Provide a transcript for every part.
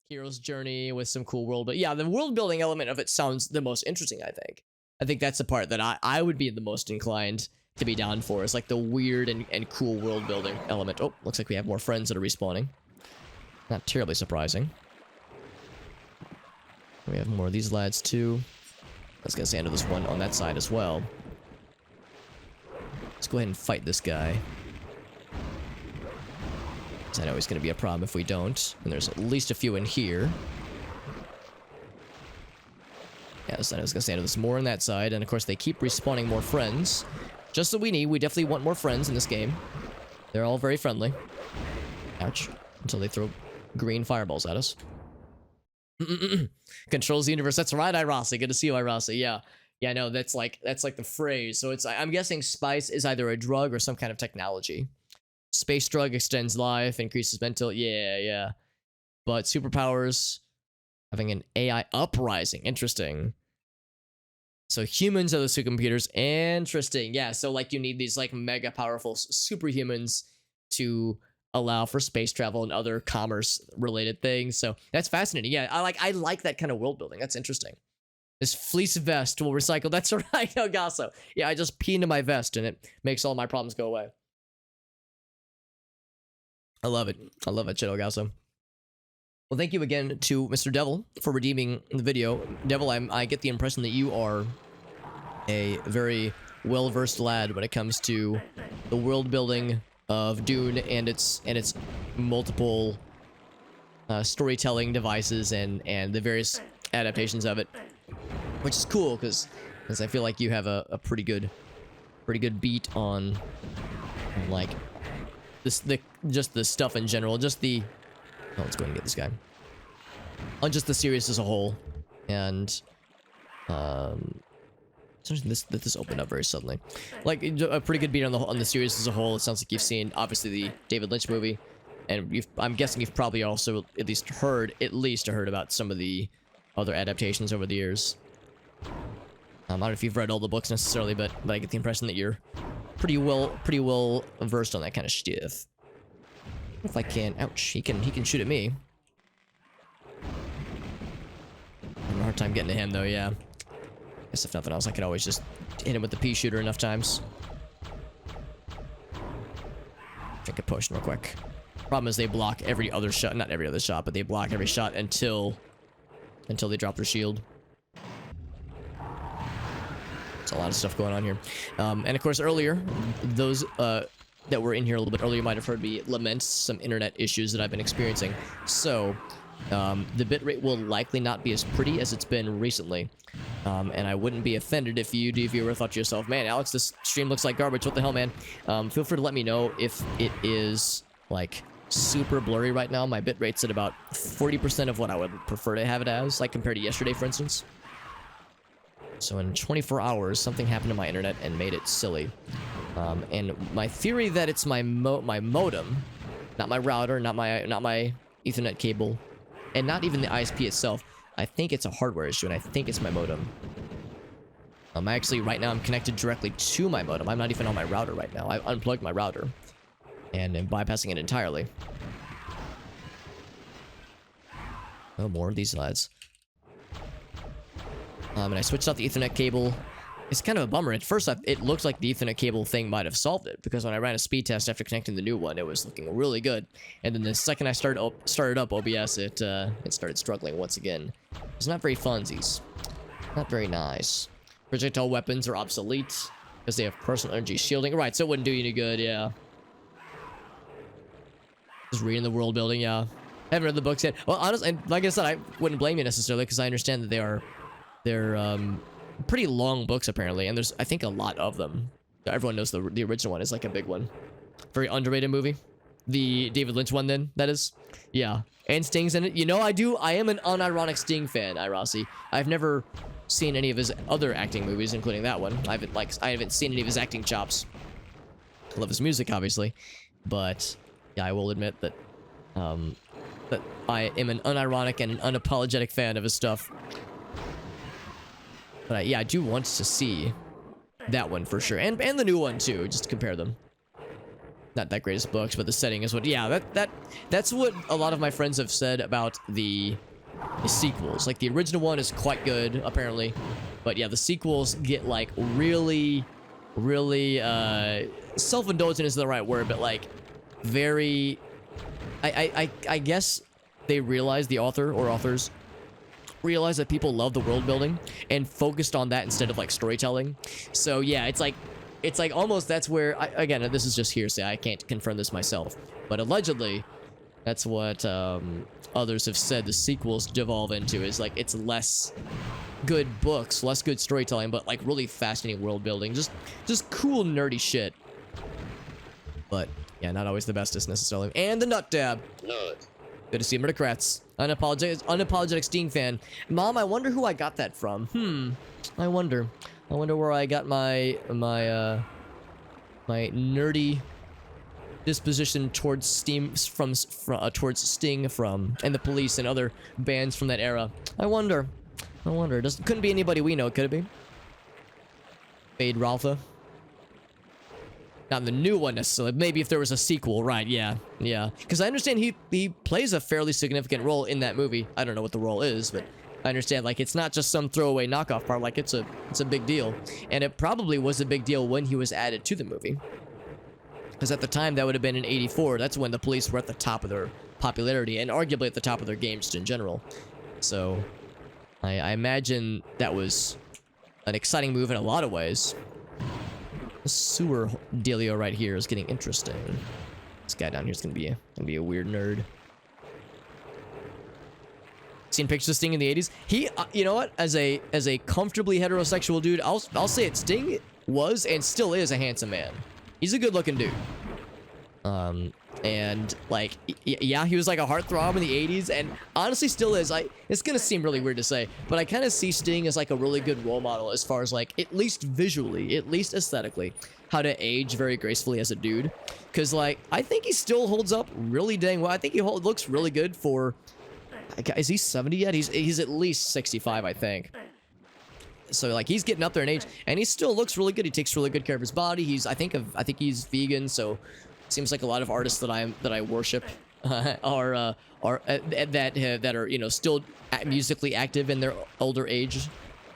hero's journey with some cool world. But yeah, the world building element of it sounds the most interesting, I think. I think that's the part that I would be the most inclined to be down for, is like the weird and cool world building element. Oh, looks like we have more friends that are respawning. Not terribly surprising. We have more of these lads too. Let's get into this one on that side as well. Let's go ahead and fight this guy. Because I know he's going to be a problem if we don't. And there's at least a few in here. Yes, I was going to say there's more on that side. And of course, they keep respawning more friends. Just what we need. We definitely want more friends in this game. They're all very friendly. Ouch. Until they throw green fireballs at us. Controls the universe. That's right, Irasi. Good to see you, Irasi. Yeah. Yeah, no, that's like the phrase. So it's, I'm guessing spice is either a drug or some kind of technology. Space drug extends life, increases mental. Yeah. But superpowers, having an AI uprising. Interesting. So humans are the supercomputers. Interesting. Yeah, so like you need these like mega powerful superhumans to allow for space travel and other commerce related things. So that's fascinating. Yeah, I like that kind of world building. That's interesting. This fleece vest will recycle. That's right, Elgaso. Yeah, I just pee into my vest and it makes all my problems go away. I love it. I love it, shit, Elgaso. Well, thank you again to Mr. Devil for redeeming the video. Devil, I get the impression that you are a very well-versed lad when it comes to the world building of Dune and its multiple storytelling devices and the various adaptations of it, which is cool because I feel like you have a pretty good beat on like just the stuff in general, just the let's go ahead and get this guy on just the series as a whole. And this opened up very suddenly. Like a pretty good beat on the series as a whole. It sounds like you've seen obviously the David Lynch movie, and I'm guessing you've probably also at least heard about some of the other adaptations over the years. I don't know if you've read all the books necessarily, but I get the impression that you're pretty well versed on that kind of stuff. If I can, ouch, he can shoot at me. I'm having a hard time getting to him though, yeah. Guess if nothing else, I could always just hit him with the pea shooter enough times. Drink a potion real quick. Problem is they block every other shot, not every other shot, but they block every shot until they drop their shield. There's a lot of stuff going on here. And of course earlier, those that were in here a little bit earlier might have heard me lament some internet issues that I've been experiencing. So the bitrate will likely not be as pretty as it's been recently. And I wouldn't be offended if you ever thought to yourself, man, Alex, this stream looks like garbage. What the hell, man? Feel free to let me know if it is like super blurry right now. My bitrate's at about 40% of what I would prefer to have it as, like compared to yesterday, for instance. So in 24 hours, something happened to my internet and made it silly. And my theory that it's my modem, not my router, not my Ethernet cable, and not even the ISP itself. I think it's a hardware issue, and I think it's my modem. Actually, right now I'm connected directly to my modem. I'm not even on my router right now. I unplugged my router and am bypassing it entirely. Oh, more of these lads. And I switched out the Ethernet cable. It's kind of a bummer. At first, it looked like the Ethernet cable thing might have solved it, because when I ran a speed test after connecting the new one, it was looking really good. And then the second I started up OBS, it started struggling once again. It's not very funsies. Not very nice. Projectile weapons are obsolete because they have personal energy shielding. Right, so it wouldn't do you any good, yeah. Just reading the world building, yeah. I haven't read the books yet. Well, honestly, like I said, I wouldn't blame you necessarily, because I understand that they're pretty long books apparently, and there's I think a lot of them. Everyone knows the original one is like a big one. Very underrated movie. The David Lynch one, then, that is. Yeah. And Sting's in it. You know, I am an unironic Sting fan, Irasi. I've never seen any of his other acting movies, including that one. I haven't seen any of his acting chops. I love his music, obviously. But yeah, I will admit that that I am an unironic and an unapologetic fan of his stuff. But yeah, I do want to see that one for sure. And the new one too, just to compare them. not that greatest books, but the setting is what. Yeah, that's what a lot of my friends have said about the sequels. Like the original one is quite good apparently, but yeah, the sequels get like really self-indulgent isn't the right word, but like very. I guess they realized, the author or authors realized that people love the world building and focused on that instead of like storytelling. So yeah, it's like almost that's where again, this is just hearsay, I can't confirm this myself, but allegedly that's what others have said the sequels devolve into, is like it's less good books, less good storytelling, but like really fascinating world building, just cool nerdy shit. But yeah, not always the bestest necessarily. And the nut dab. Nut. Good to see Murdercrats. Unapologetic Sting fan. Mom, I wonder who I got that from. I wonder where I got my nerdy disposition towards Sting from, and the Police and other bands from that era. I wonder. Couldn't be anybody we know, could it be? Fade Ralpha. Not the new one necessarily. Maybe if there was a sequel, right? Yeah. Because I understand he plays a fairly significant role in that movie. I don't know what the role is, but I understand like it's not just some throwaway knockoff part. Like it's a big deal, and it probably was a big deal when he was added to the movie. Because at the time that would have been in '84. That's when the Police were at the top of their popularity and arguably at the top of their game just in general. So I imagine that was an exciting move in a lot of ways. The sewer dealio right here is getting interesting. This guy down here is gonna be a weird nerd. Seen pictures of Sting in the 80s. He, you know what? As a comfortably heterosexual dude, I'll say it. Sting was and still is a handsome man. He's a good-looking dude. And like, yeah, he was like a heartthrob in the 80s, and honestly still is. It's gonna seem really weird to say, but I kind of see Sting as like a really good role model as far as like, at least visually, at least aesthetically, how to age very gracefully as a dude. Because like, I think he still holds up really dang well. I think he looks really good for, is he 70 yet? He's at least 65, I think. So like, he's getting up there in age, and he still looks really good. He takes really good care of his body. I think he's vegan, so seems like a lot of artists that I worship are that are, you know, still musically active in their older age.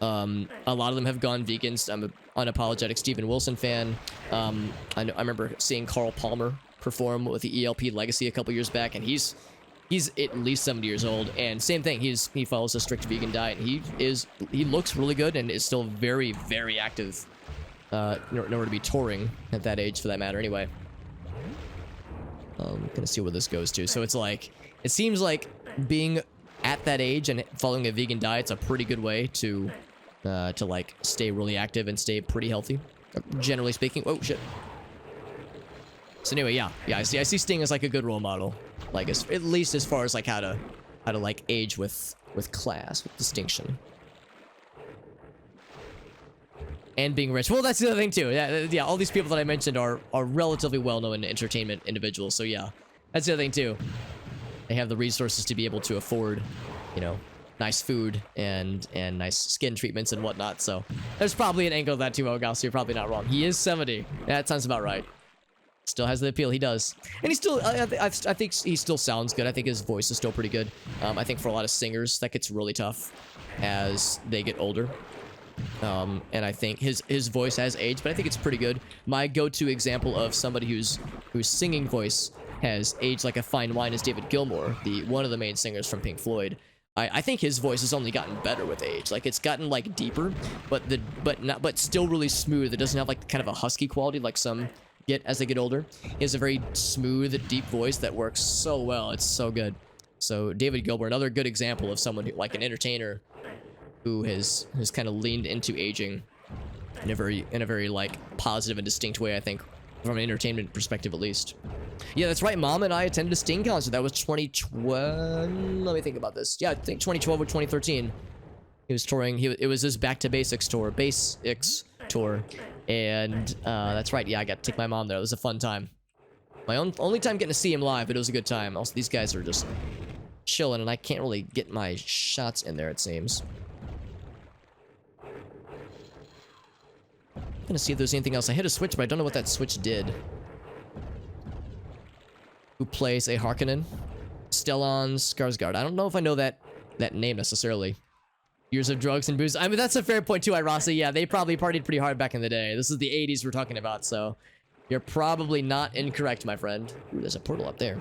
A lot of them have gone vegans. I'm an unapologetic Steven Wilson fan. I remember seeing Carl Palmer perform with the ELP Legacy a couple years back, and he's at least 70 years old, and same thing, he follows a strict vegan diet. He looks really good and is still very, very active in order to be touring at that age, for that matter. Anyway, gonna see where this goes to. So it's like, it seems like being at that age and following a vegan diet's a pretty good way to like stay really active and stay pretty healthy, generally speaking. Oh shit. So anyway, yeah, I see Sting as like a good role model, like at least as far as like how to like age with class, with distinction, and being rich. Well, that's the other thing too. Yeah. All these people that I mentioned are relatively well-known entertainment individuals. So yeah, that's the other thing too. They have the resources to be able to afford, you know, nice food and nice skin treatments and whatnot. So there's probably an angle of that too, Ogal. So you're probably not wrong. He is 70. That sounds about right. Still has the appeal. He does, and he still. I think he still sounds good. I think his voice is still pretty good. I think for a lot of singers that gets really tough as they get older. And I think his voice has aged, but I think it's pretty good. My go-to example of somebody whose singing voice has aged like a fine wine is David Gilmour, one of the main singers from Pink Floyd. I think his voice has only gotten better with age. Like, it's gotten like deeper, but still really smooth. It doesn't have like kind of a husky quality like some get as they get older. He has a very smooth, deep voice that works so well. It's so good. So David Gilmour, another good example of someone who, like an entertainer who has kind of leaned into aging in a very like positive and distinct way, I think, from an entertainment perspective at least. Yeah, that's right. Mom and I attended a Sting concert. That was 2012. Let me think about this. Yeah, I think 2012 or 2013. He was touring. It was his Back to Basics tour, and that's right. Yeah, I got to take my mom there. It was a fun time. My only time getting to see him live, but it was a good time. Also, these guys are just chilling, and I can't really get my shots in there, it seems. I'm gonna see if there's anything else. I hit a switch, but I don't know what that switch did. who plays a Harkonnen. Stellan Skarsgård. I don't know if I know that name necessarily. Years of drugs and booze. I mean, that's a fair point too, Irasi. Yeah, they probably partied pretty hard back in the day. This is the 80s we're talking about, so you're probably not incorrect, my friend. Ooh, there's a portal up there.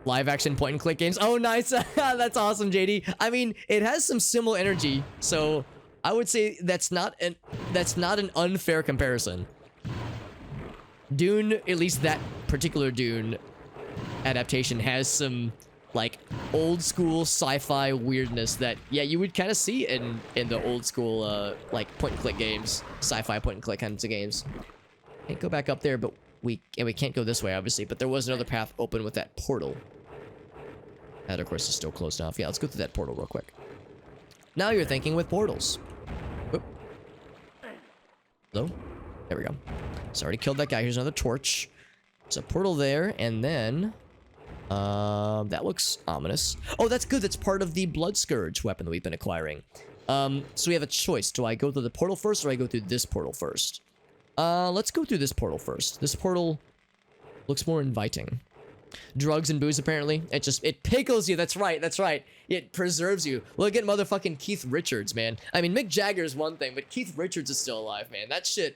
Live action point and click games. Oh, nice. That's awesome, JD. I mean, it has some similar energy, so I would say that's not an unfair comparison. Dune, at least that particular Dune adaptation, has some like old school sci-fi weirdness that, yeah, you would kind of see in the old school like point and click games, sci-fi point and click kinds of games. Can't go back up there, but we can't go this way, obviously, but there was another path open with that portal. That, of course, is still closed off. Yeah, let's go through that portal real quick. Now you're thinking with portals. Oop. Hello? There we go. So I already killed that guy. Here's another torch. There's a portal there, and then... that looks ominous. Oh, that's good. That's part of the Blood Scourge weapon that we've been acquiring. So we have a choice. Do I go through the portal first, or do I go through this portal first? Let's go through this portal first. This portal looks more inviting. Drugs and booze, apparently. It pickles you. That's right. That's right. It preserves you. Look at motherfucking Keith Richards, man. I mean, Mick Jagger is one thing, but Keith Richards is still alive, man. That shit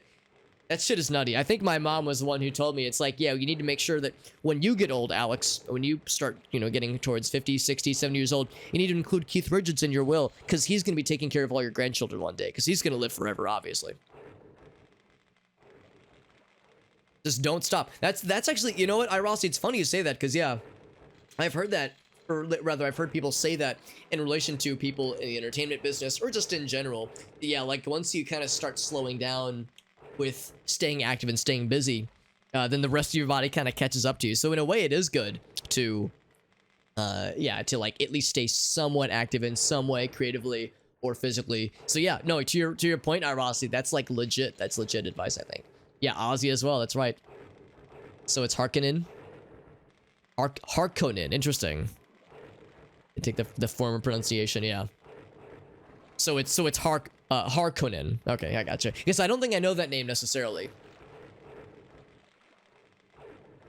is nutty. I think my mom was the one who told me, it's like, yeah, you need to make sure that when you get old, Alex, when you start, you know, getting towards 50, 60, 70 years old, you need to include Keith Richards in your will, because he's going to be taking care of all your grandchildren one day, because he's going to live forever, obviously. Just don't stop. That's actually, you know what, Irossi, it's funny you say that, because, yeah, I've heard that, or rather, I've heard people say that in relation to people in the entertainment business, or just in general. Yeah, like, once you kind of start slowing down with staying active and staying busy, then the rest of your body kind of catches up to you. So in a way, it is good to, yeah, to like at least stay somewhat active in some way, creatively or physically. So yeah, no, to your point, Irossi, that's like legit. That's legit advice, I think. Yeah, Ozzy as well. That's right. So it's Harkonnen. Harkonnen. Interesting. I take the former pronunciation. Yeah. So it's Harkonnen. Okay, I gotcha. Because I don't think I know that name necessarily.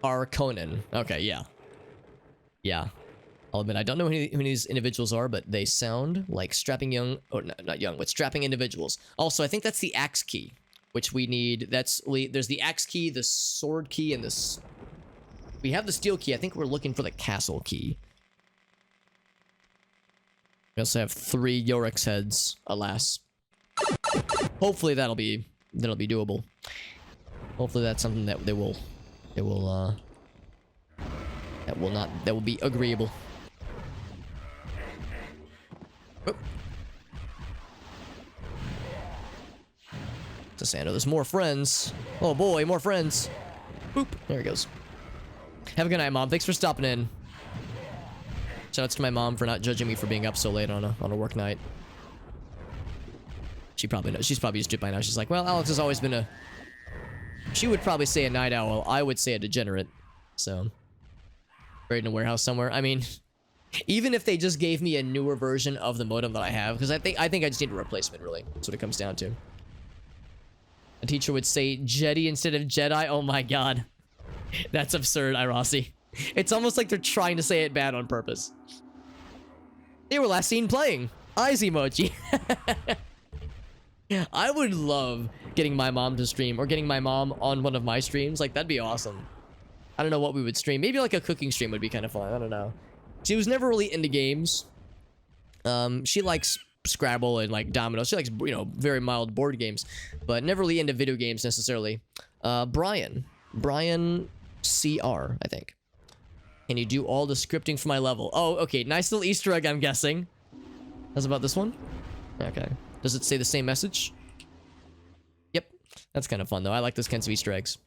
Harkonnen. Okay, yeah. Yeah. I'll admit, I don't know who many of these individuals are, but they sound like strapping young, or not young, but strapping individuals. Also, I think that's the axe key, which we need. There's the axe key, the sword key, and this. We have the steel key. I think we're looking for the castle key. We also have 3 Yorick's heads, alas. Hopefully that'll be doable. Hopefully that's something that that will be agreeable. Oh. Sando, there's more friends. Oh boy, more friends. Boop. There he goes. Have a good night, Mom. Thanks for stopping in. Shoutouts to my mom for not judging me for being up so late on a work night. She probably knows. She's probably used to it by now. She's like, well, Alex has always been a... She would probably say a night owl. I would say a degenerate. So, buried in a warehouse somewhere. I mean, even if they just gave me a newer version of the modem that I have, because I think I just need a replacement, really. That's what it comes down to. A teacher would say Jedi instead of Jedi. Oh my god. That's absurd, Irossi. It's almost like they're trying to say it bad on purpose. They were last seen playing. Eyes emoji. I would love getting my mom to stream, or getting my mom on one of my streams. Like, that'd be awesome. I don't know what we would stream. Maybe like a cooking stream would be kind of fun. I don't know. She was never really into games. She likes Scrabble and like dominoes. She likes, you know, very mild board games, but never really into video games necessarily. Brian CR, I think. Can you do all the scripting for my level? Oh, okay. Nice little Easter egg, I'm guessing. How's about this one? Okay. Does it say the same message? Yep. That's kind of fun, though. I like those kinds of Easter eggs.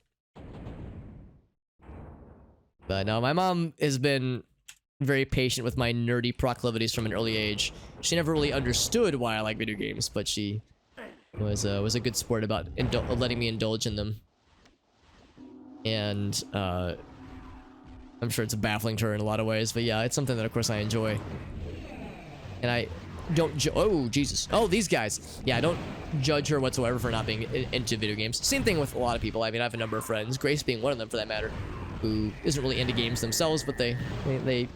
But no, my mom has been very patient with my nerdy proclivities from an early age. She never really understood why I like video games, but she was a good sport about letting me indulge in them. And, I'm sure it's baffling to her in a lot of ways, but yeah, it's something that, of course, I enjoy. And I don't oh, Jesus. Oh, these guys. Yeah, I don't judge her whatsoever for not being into video games. Same thing with a lot of people. I mean, I have a number of friends, Grace being one of them, for that matter, who isn't really into games themselves, but they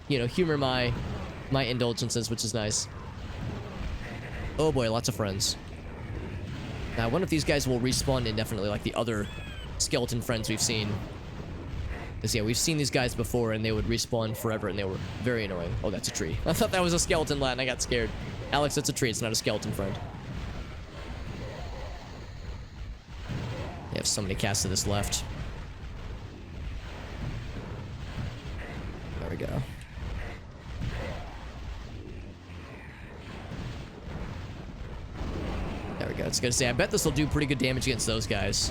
you know, humor my indulgences, which is nice. Oh boy, lots of friends. Now, I wonder if these guys will respawn indefinitely like the other skeleton friends we've seen. Because, yeah, we've seen these guys before, and they would respawn forever, and they were very annoying. Oh, that's a tree. I thought that was a skeleton lad, and I got scared. Alex, that's a tree. It's not a skeleton friend. They have so many casts to this left. There we go. There we go. It's gonna say, I bet this will do pretty good damage against those guys.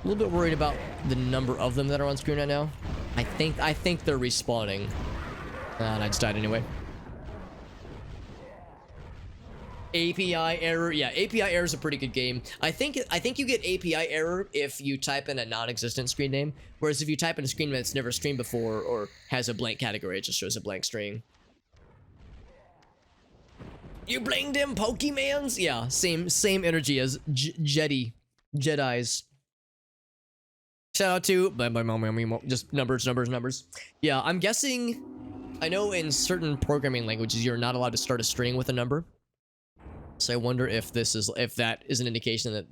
A little bit worried about the number of them that are on screen right now. I think they're respawning. And I just died anyway. API error. Yeah, API error is a pretty good game. I think you get API error if you type in a non-existent screen name, whereas if you type in a screen name that's never streamed before or has a blank category, it just shows a blank string. You bling them Pokemans? Yeah, same energy as Jedis. Shout out to just numbers. Yeah, I'm guessing. I know in certain programming languages you're not allowed to start a string with a number. So I wonder if that is an indication that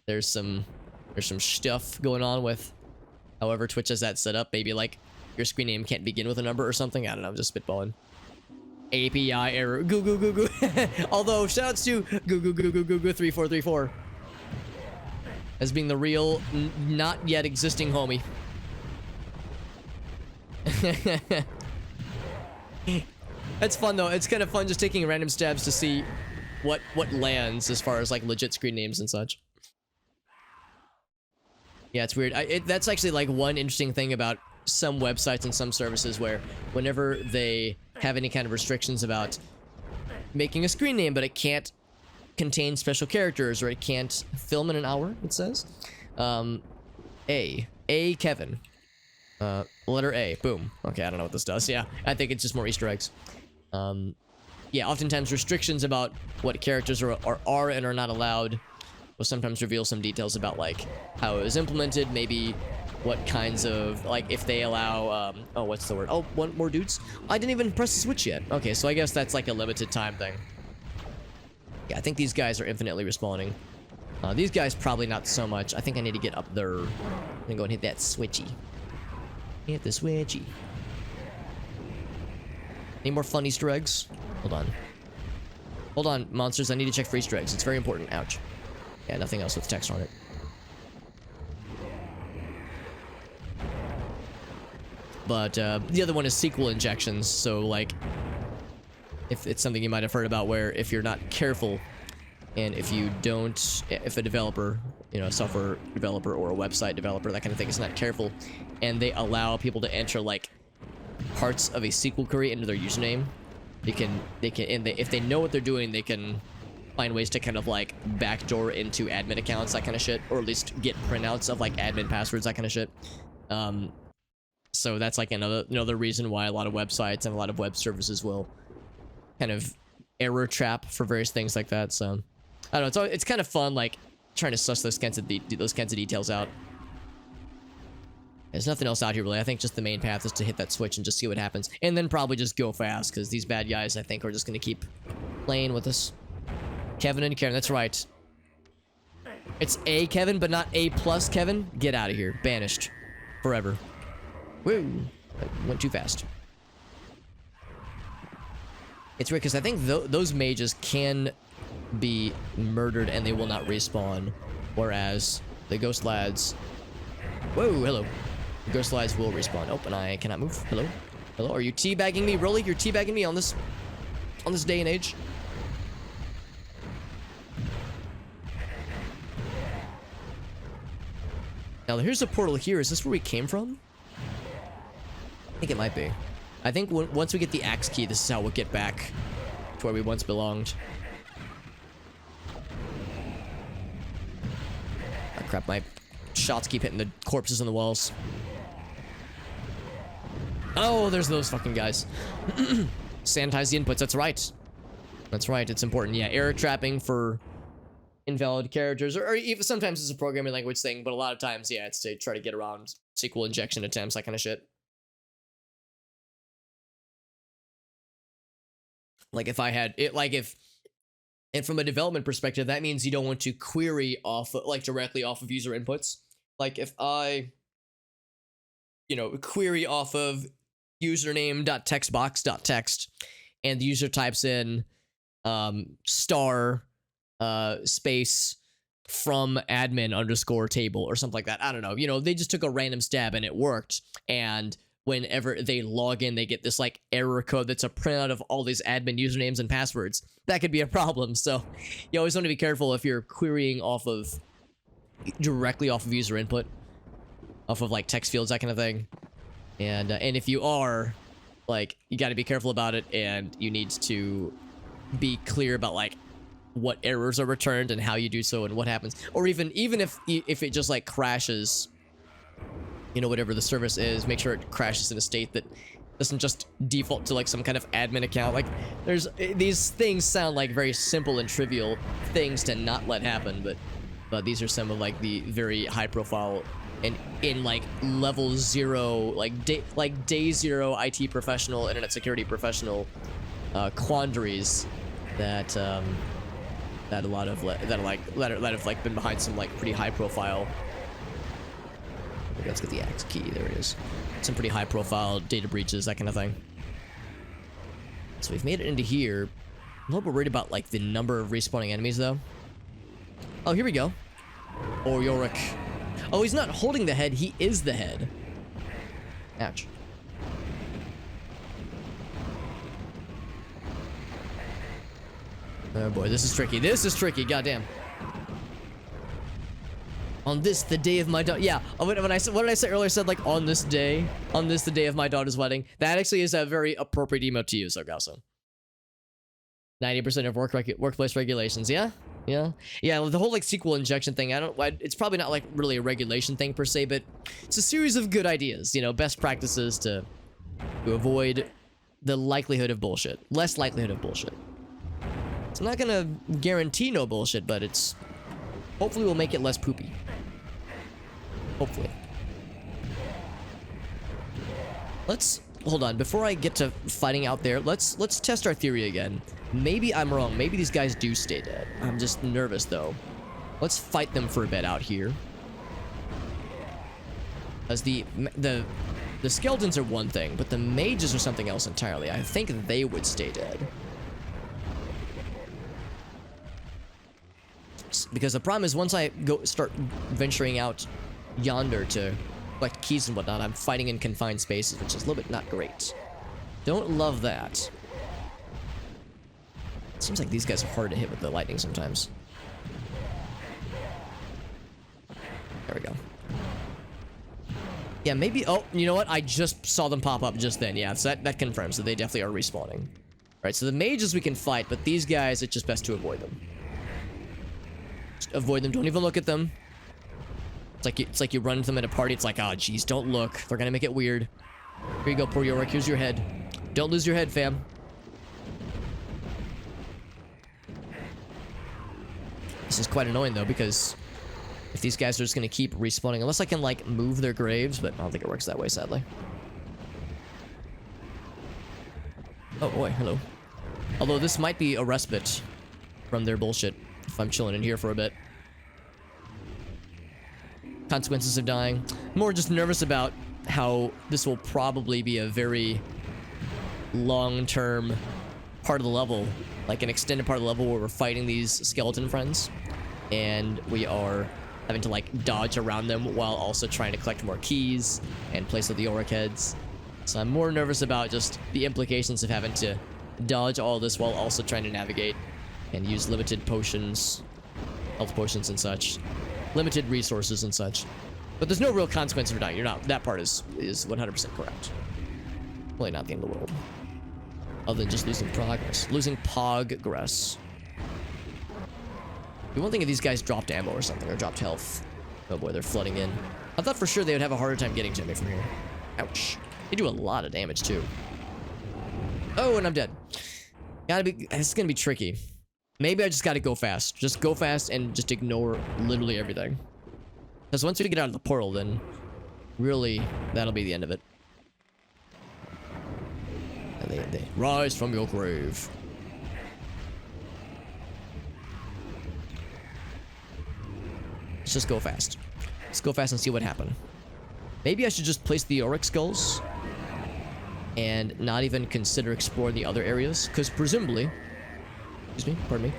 there's some stuff going on with however Twitch has that set up. Maybe like your screen name can't begin with a number or something. I don't know. I'm just spitballing. API error. Goo. Although shoutouts to goo 3434 as being the real not yet existing homie. That's fun though. It's kind of fun just taking random stabs to see what lands as far as like legit screen names and such. Yeah, it's weird. That's actually like one interesting thing about some websites and some services where whenever they have any kind of restrictions about making a screen name, but it can't contain special characters or it can't film in an hour, it says. A Kevin. Letter A. Boom. Okay, I don't know what this does. Yeah, I think it's just more Easter eggs. Yeah, oftentimes restrictions about what characters are and are not allowed will sometimes reveal some details about like how it was implemented, maybe what kinds of, like if they allow, oh, what's the word? Oh, one more dudes? I didn't even press the switch yet. Okay, so I guess that's like a limited time thing. Yeah, I think these guys are infinitely respawning. These guys probably not so much. I think I need to get up there. I'm gonna go and hit that switchy. Hit the switchy. Any more fun Easter eggs? Hold on, monsters. I need to check for Easter eggs. It's very important. Ouch. Yeah, nothing else with text on it. But the other one is SQL injections. So, like, if it's something you might have heard about where if you're not careful and if you don't, if a developer, you know, a software developer or a website developer, that kind of thing is not careful, and they allow people to enter, like, parts of a SQL query into their username, if they know what they're doing, they can find ways to kind of like backdoor into admin accounts, that kind of shit, or at least get printouts of like admin passwords, that kind of shit. So that's like another reason why a lot of websites and a lot of web services will kind of error trap for various things like that. So I don't know. It's kind of fun, like trying to suss those kinds of details out. There's nothing else out here, really. I think just the main path is to hit that switch and just see what happens. And then probably just go fast, because these bad guys, I think, are just going to keep playing with us. Kevin and Karen, that's right. It's A Kevin, but not A plus Kevin. Get out of here. Banished. Forever. Woo. That went too fast. It's weird, because I think those mages can be murdered and they will not respawn. Whereas the ghost lads... Whoa, hello. Ghost lads will respawn. Oh, and I cannot move. Hello? Hello? Are you teabagging me? Really? You're teabagging me on this day and age? Now, here's a portal here. Is this where we came from? I think it might be. I think once we get the axe key, this is how we'll get back to where we once belonged. Oh, crap, my shots keep hitting the corpses on the walls. Oh, there's those fucking guys. Sanitize the inputs, that's right. That's right, it's important. Yeah, error trapping for invalid characters, or even sometimes it's a programming language thing, but a lot of times, yeah, it's to try to get around SQL injection attempts, that kind of shit. Like if I had it, like if, and from a development perspective, that means you don't want to query off, like directly off of user inputs. Like if I, you know, query off of username.textbox.text, and the user types in star space from admin underscore table or something like that. I don't know. You know, they just took a random stab and it worked. And whenever they log in, they get this like error code that's a printout of all these admin usernames and passwords. That could be a problem. So you always want to be careful if you're querying off of directly off of user input, off of like text fields, that kind of thing. And if you are, like, you got to be careful about it, and you need to be clear about like what errors are returned and how you do so and what happens. Or even if it just like crashes, you know, whatever the service is, make sure it crashes in a state that doesn't just default to like some kind of admin account. Like there's these things sound like very simple and trivial things to not let happen, but these are some of like the very high profile and in like level 0, like day 0 IT professional, internet security professional quandaries that that a lot of that have like been behind some like pretty high profile. Let's get the X key. There it is. Some pretty high profile data breaches, that kind of thing. So we've made it into here. I'm a little bit worried about like the number of respawning enemies though. Oh, here we go. Or Yorick. Oh, he's not holding the head, he is the head. Ouch. Oh boy, this is tricky. This is tricky, goddamn. On this, the day of my daughter. Yeah, when I said, what did I say earlier? I said like on this, the day of my daughter's wedding. That actually is a very appropriate emote to use, Sargasso. 90% of workplace regulations. Yeah. The whole like SQL injection thing. It's probably not like really a regulation thing per se, but it's a series of good ideas. You know, best practices to avoid the likelihood of bullshit, less likelihood of bullshit. It's not gonna guarantee no bullshit, but it's hopefully will make it less poopy. Hopefully. Let's hold on before I get to fighting out there. Let's test our theory again. Maybe I'm wrong. Maybe these guys do stay dead. I'm just nervous though. Let's fight them for a bit out here. As the skeletons are one thing, but the mages are something else entirely. I think they would stay dead. Because the problem is once I start venturing out yonder to collect keys and whatnot, I'm fighting in confined spaces, which is a little bit not great. Don't love that. It seems like these guys are hard to hit with the lightning sometimes. There we go. Yeah, maybe. Oh, you know what? I just saw them pop up just then. Yeah, so that confirms that they definitely are respawning. All right, so the mages we can fight, but these guys, it's just best to avoid them. Just avoid them. Don't even look at them. It's like you run into them at a party. It's like, oh, geez, don't look. They're gonna make it weird. Here you go, poor Yorick. Here's your head. Don't lose your head, fam. This is quite annoying though, because if these guys are just gonna keep respawning, unless I can like move their graves, but I don't think it works that way, sadly. Oh boy, hello. Although this might be a respite from their bullshit if I'm chilling in here for a bit. Consequences of dying. More just nervous about how this will probably be a very long-term part of the level, like an extended part of the level where we're fighting these skeleton friends, and we are having to like dodge around them while also trying to collect more keys and place out the Yorick heads. So I'm more nervous about just the implications of having to dodge all this while also trying to navigate and use limited potions, health potions and such, limited resources and such. But there's no real consequence for dying. You're not. That part is 100% correct. Really not the end of the world. Other than just losing progress. Losing progress. The one thing if these guys dropped ammo or something, or dropped health. Oh boy, they're flooding in. I thought for sure they would have a harder time getting to me from here. Ouch. They do a lot of damage too. Oh, and I'm dead. It's gonna be tricky. Maybe I just gotta go fast. Just go fast and just ignore literally everything. Because once we get out of the portal, then really, that'll be the end of it. And they rise from your grave. Let's just go fast. Let's go fast and see what happened. Maybe I should just place the Auric skulls and not even consider exploring the other areas, because presumably, excuse me, pardon me,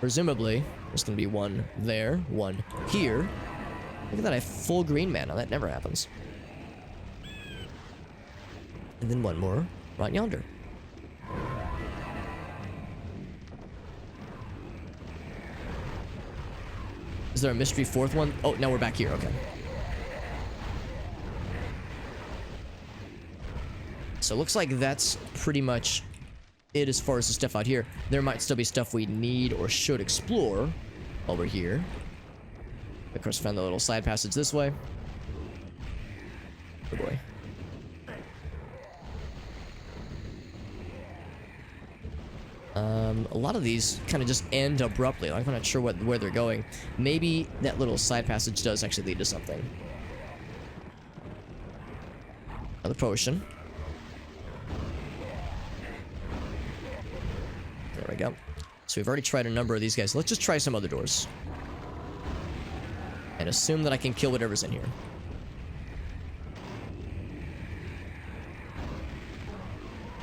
presumably there's gonna be one there, one here. Look at that, I have full green mana. That never happens. And then one more right yonder. Is there a mystery fourth one? Oh, now we're back here. Okay. So it looks like that's pretty much it as far as the stuff out here. There might still be stuff we need or should explore while we're here. Of course, found the little side passage this way. Oh boy. A lot of these kind of just end abruptly. I'm not sure where they're going. Maybe that little side passage does actually lead to something. Another potion. There we go. So we've already tried a number of these guys. Let's just try some other doors. And assume that I can kill whatever's in here.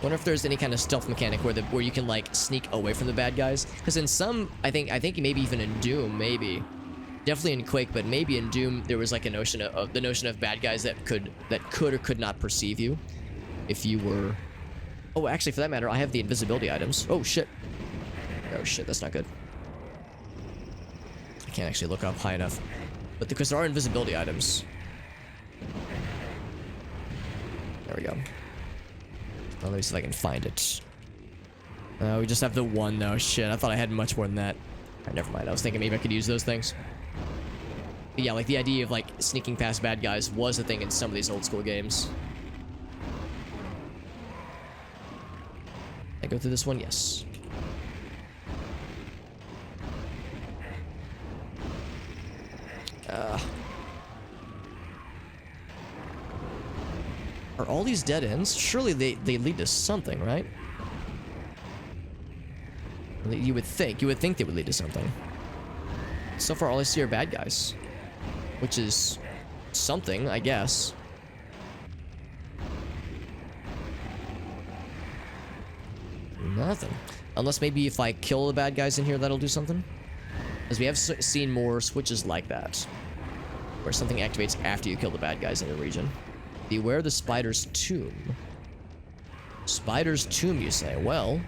Wonder if there's any kind of stealth mechanic where you can like sneak away from the bad guys. Because in some, I think maybe even in Doom, maybe, definitely in Quake, but maybe in Doom there was like a notion of the notion of bad guys that could or could not perceive you, if you were. Oh, actually, for that matter, I have the invisibility items. Oh shit. Oh shit, that's not good. I can't actually look up high enough, but because there are invisibility items. There we go. Well, let me see if I can find it. We just have the one though. Shit, I thought I had much more than that. Alright, never mind. I was thinking maybe I could use those things. But yeah, like the idea of like sneaking past bad guys was a thing in some of these old school games. Can I go through this one? Yes. Are all these dead ends? Surely they lead to something, right? You would think they would lead to something. So far, all I see are bad guys. Which is something, I guess. Nothing. Unless maybe if I kill the bad guys in here, that'll do something. Because we have seen more switches like that. Where something activates after you kill the bad guys in a region. Beware the spider's tomb. Spider's tomb, you say? Well,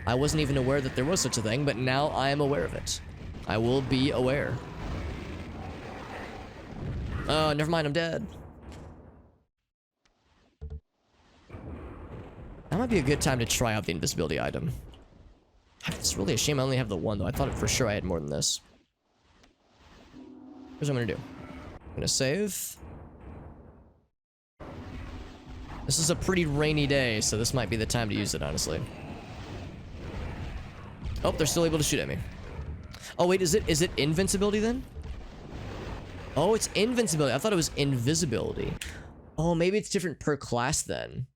I wasn't even aware that there was such a thing, but now I am aware of it. I will be aware. Oh, never mind, I'm dead. That might be a good time to try out the invisibility item. It's really a shame I only have the one, though. I thought for sure I had more than this. Here's what I'm gonna do. I'm gonna save. This is a pretty rainy day, so this might be the time to use it, honestly. Oh, they're still able to shoot at me. Oh, wait, is it invincibility then? Oh, it's invincibility. I thought it was invisibility. Oh, maybe it's different per class then.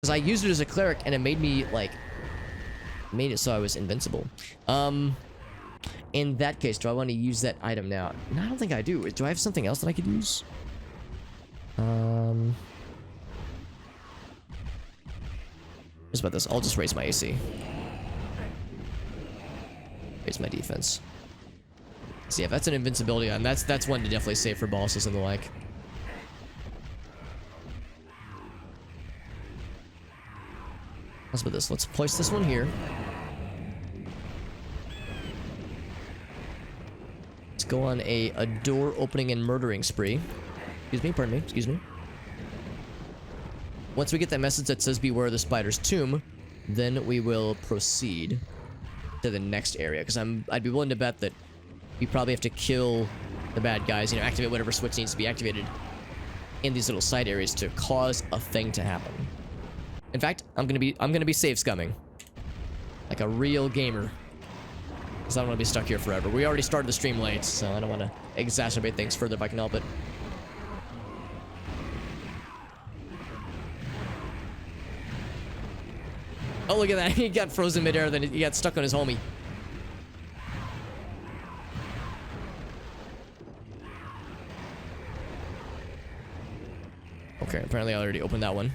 Because I used it as a cleric, and it made me, like... made it so I was invincible. In that case, do I want to use that item now? No, I don't think I do. Do I have something else that I could use? What's about this? I'll just raise my AC. Raise my defense. So yeah, that's an invincibility item. That's one to definitely save for bosses and the like. What's about this? Let's place this one here. Let's go on a door opening and murdering spree. Excuse me, pardon me, excuse me. Once we get that message that says beware the spider's tomb, then we will proceed to the next area. Because I'd be willing to bet that we probably have to kill the bad guys, you know, activate whatever switch needs to be activated in these little side areas to cause a thing to happen. In fact, I'm gonna be save scumming. Like a real gamer. Because I don't want to be stuck here forever. We already started the stream late, so I don't want to exacerbate things further if I can help it. Oh, look at that. He got frozen midair, then he got stuck on his homie. Okay, apparently I already opened that one.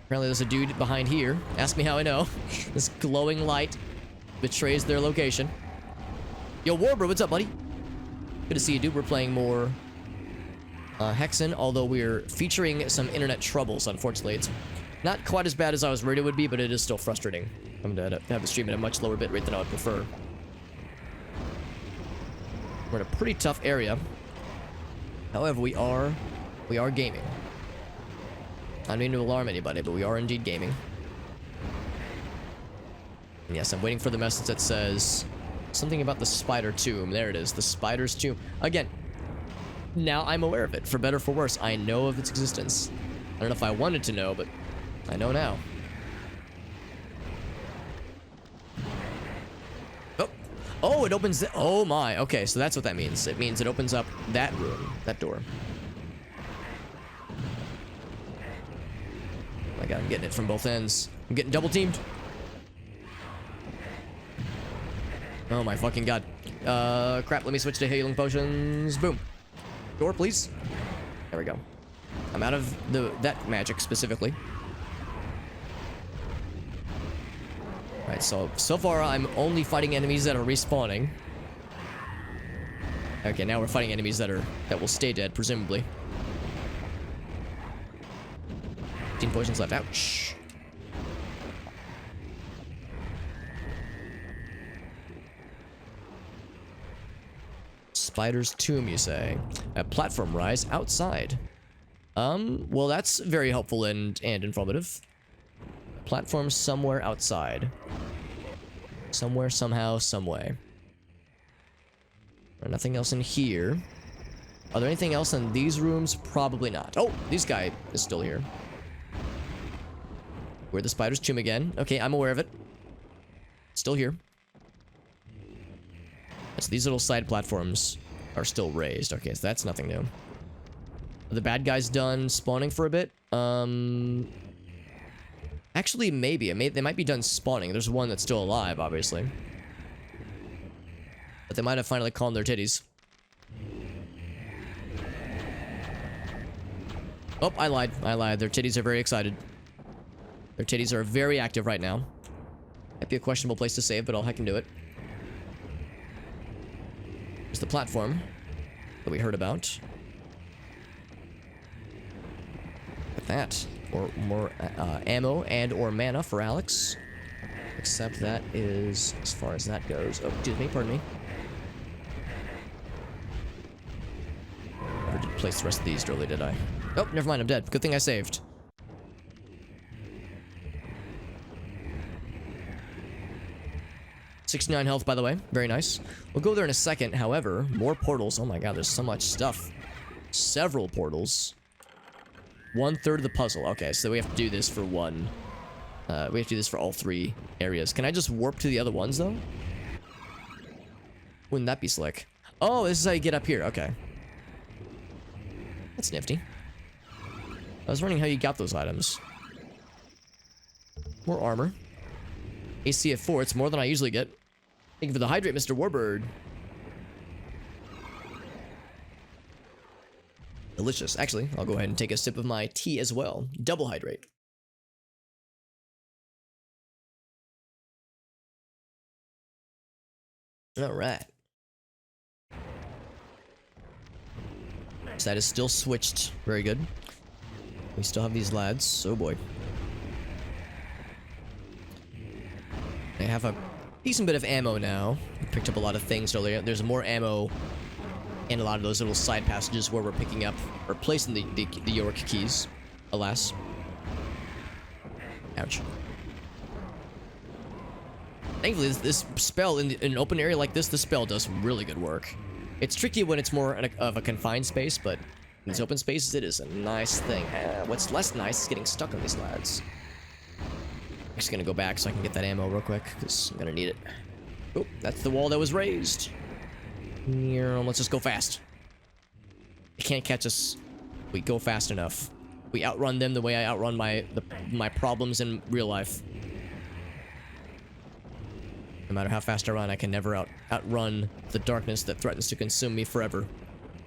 Apparently there's a dude behind here. Ask me how I know. This glowing light betrays their location. Yo, Warbird, what's up, buddy? Good to see you, dude. We're playing more Hexen, although we're featuring some internet troubles, unfortunately. It's not quite as bad as I was worried it would be, but it is still frustrating. I'm going to have the stream at a much lower bitrate than I would prefer. We're in a pretty tough area. However, we are gaming. I don't mean to alarm anybody, but we are indeed gaming. And yes, I'm waiting for the message that says something about the spider tomb. There it is, the spider's tomb. Again, now I'm aware of it, for better or for worse. I know of its existence. I don't know if I wanted to know, but I know now. Oh, it opens the... Oh my, okay, so that's what that means. It means it opens up that room, that door. Oh my god, I'm getting it from both ends. I'm getting double teamed. Oh my fucking god. Crap, let me switch to healing potions. Boom. Door, please. There we go. I'm out of that magic specifically. Alright, so far I'm only fighting enemies that are respawning. Okay, now we're fighting enemies that will stay dead, presumably. 15 potions left. Ouch. Spider's tomb, you say? A platform rise outside. Well, that's very helpful and informative. A platform somewhere outside. Somewhere, somehow, someway. Nothing else in here. Are there anything else in these rooms? Probably not. Oh, this guy is still here. We're the spider's tomb again. Okay, I'm aware of it. Still here. So these little side platforms are still raised. Okay, so that's nothing new. Are the bad guys done spawning for a bit? Actually, maybe. They might be done spawning. There's one that's still alive, obviously. But they might have finally calmed their titties. Oh, I lied. I lied. Their titties are very excited. Their titties are very active right now. Might be a questionable place to save, but I'll heck and do it. There's the platform that we heard about. Look at that. More ammo and or mana for Alex. Except that is as far as that goes. Oh, excuse me, pardon me. Never did place the rest of these early, did I? Oh, never mind, I'm dead. Good thing I saved. $69 health, by the way. Very nice. We'll go there in a second. However, more portals. Oh my god, there's so much stuff. Several portals. 1/3 of the puzzle. Okay, so we have to do this for one. We have to do this for all 3 areas. Can I just warp to the other ones, though? Wouldn't that be slick? Oh, this is how you get up here. Okay. That's nifty. I was wondering how you got those items. More armor. AC at 4. It's more than I usually get. Thank you for the hydrate, Mr. Warbird. Delicious. Actually, I'll go ahead and take a sip of my tea as well. Double hydrate. All right. Side is still switched. Very good. We still have these lads. Oh boy. I have a decent bit of ammo now. We picked up a lot of things earlier. There's more ammo and a lot of those little side passages where we're picking up or placing the York keys. Alas. Ouch. Thankfully, this spell in an open area like this, the spell does really good work. It's tricky when it's more of a confined space, but these open spaces, it is a nice thing. What's less nice is getting stuck on these lads. I'm just gonna go back so I can get that ammo real quick, because I'm gonna need it. Oh, that's the wall that was raised. Let's just go fast. They can't catch us. We go fast enough. We outrun them the way I outrun my problems in real life. No matter how fast I run, I can never outrun the darkness that threatens to consume me forever.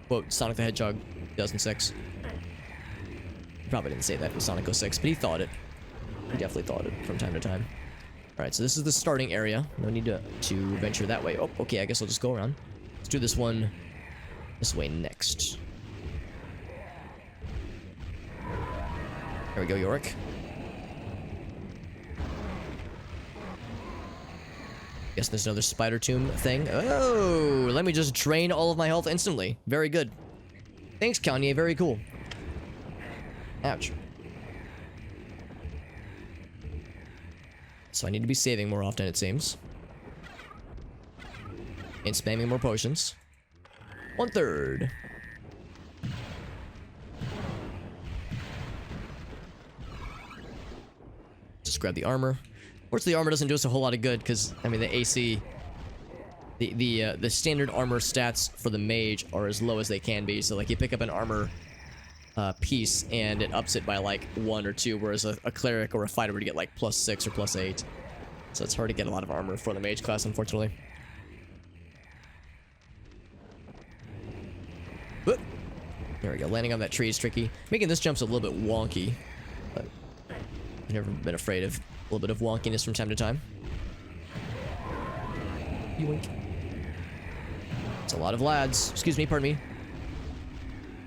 Quote, Sonic the Hedgehog, 2006. He probably didn't say that in Sonic 06, but he thought it. He definitely thought it from time to time. Alright, so this is the starting area. No need to venture that way. Oh, okay, I guess I'll just go around. Let's do this one this way next. There we go, Yorick. Guess there's another spider tomb thing. Oh, let me just drain all of my health instantly. Very good. Thanks, Kanye. Very cool. Ouch. So I need to be saving more often, it seems. And spamming more potions. 1/3. Just grab the armor. Fortunately, the armor doesn't do us a whole lot of good because, I mean, the AC, the standard armor stats for the mage are as low as they can be. So, like, you pick up an armor piece and it ups it by like 1 or 2, whereas a cleric or a fighter would get like +6 or +8. So it's hard to get a lot of armor for the mage class, unfortunately. Whoop. There we go. Landing on that tree is tricky. Making this jump's a little bit wonky, but I've never been afraid of a little bit of wonkiness from time to time. Yoink. It's a lot of lads. Excuse me, pardon me.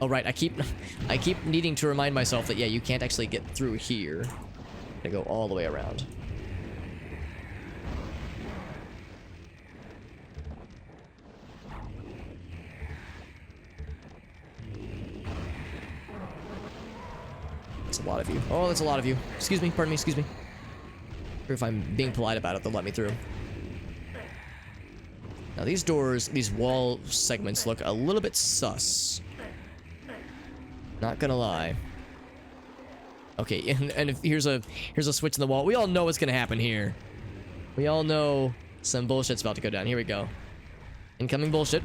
Oh right, I keep needing to remind myself that yeah, you can't actually get through here. I'm gonna go all the way around. That's a lot of you. Oh, that's a lot of you. Excuse me, pardon me, excuse me. If I'm being polite about it, they'll let me through. Now these doors, these wall segments look a little bit sus. Not gonna lie. Okay, and if here's a switch in the wall. We all know what's gonna happen here. We all know some bullshit's about to go down. Here we go. Incoming bullshit.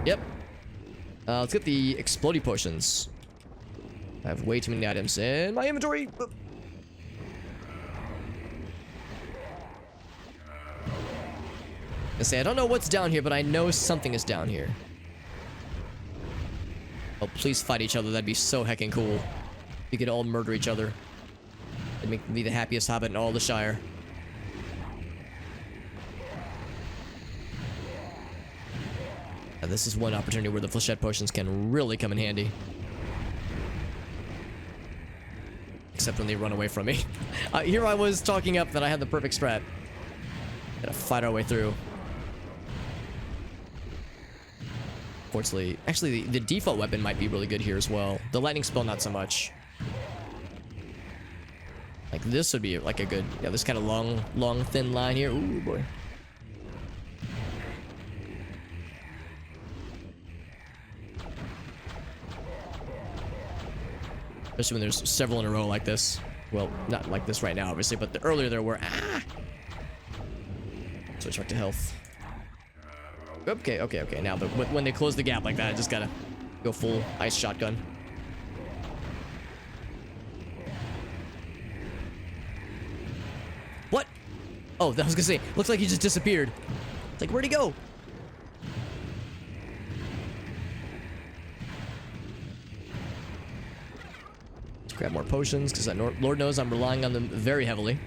Yep. Let's get the explodey potions. I have way too many items in my inventory. I say I don't know what's down here, but I know something is down here. Oh, please fight each other. That'd be so heckin' cool. You could all murder each other. It'd make me the happiest hobbit in all the Shire. Now, this is one opportunity where the flechette potions can really come in handy. Except when they run away from me. Here I was talking up that I had the perfect strat. Gotta fight our way through. Fortunately, actually, the default weapon might be really good here as well. The lightning spell, not so much. Like, this would be, like, a good... Yeah, this kind of long, thin line here. Ooh, boy. Especially when there's several in a row like this. Well, not like this right now, obviously, but earlier there were... Ah! Switch back to health. Okay. Now, when they close the gap like that, I just gotta go full ice shotgun. What? Oh, I was gonna say, looks like he just disappeared. It's like, where'd he go? Let's grab more potions, because Lord knows I'm relying on them very heavily.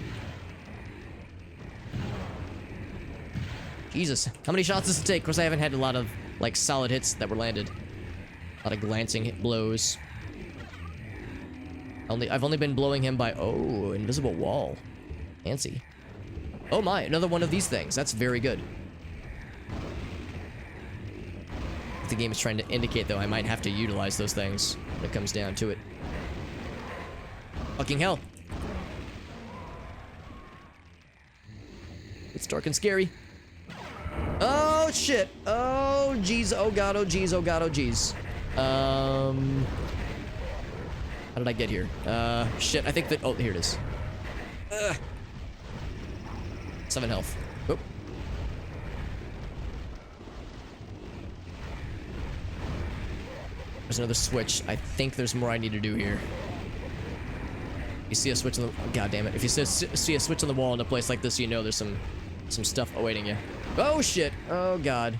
Jesus, how many shots does it take? Of course, I haven't had a lot of, like, solid hits that were landed. A lot of glancing hit blows. I've only been blowing him by... Oh, invisible wall. Fancy. Oh my, another one of these things. That's very good. The game is trying to indicate, though, I might have to utilize those things when it comes down to it. Fucking hell. It's dark and scary. Oh, shit. Oh, jeez. Oh, God. Oh, jeez. Oh, God. Oh, jeez. How did I get here? Shit, I think that... Oh, here it is. 7 health. Oh. There's another switch. I think there's more I need to do here. You see a switch on the... Oh, God damn it. If you see a switch on the wall in a place like this, you know there's some stuff awaiting you. Oh, shit. Oh, God.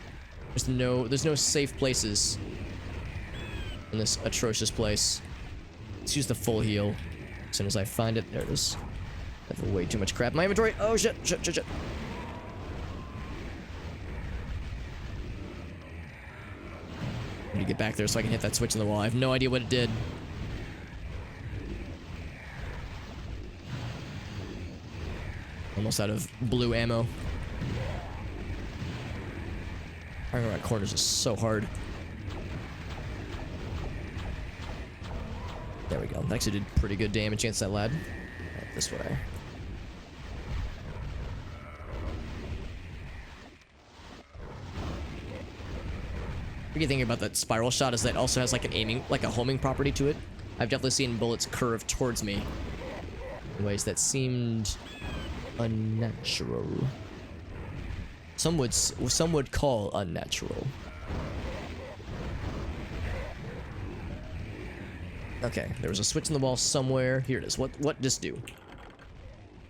There's no safe places in this atrocious place. Let's use the full heal. As soon as I find it, there it is. I have way too much crap in my inventory. Oh, shit. Shit. I need to get back there so I can hit that switch on the wall. I have no idea what it did. Almost out of blue ammo. Firing around corners is so hard. There we go. That actually did pretty good damage against that lad. Right, this way. The good thing about that spiral shot is that it also has like a homing property to it. I've definitely seen bullets curve towards me in ways that seemed unnatural. Some would call unnatural. Okay, there was a switch in the wall somewhere. Here it is. What does this do?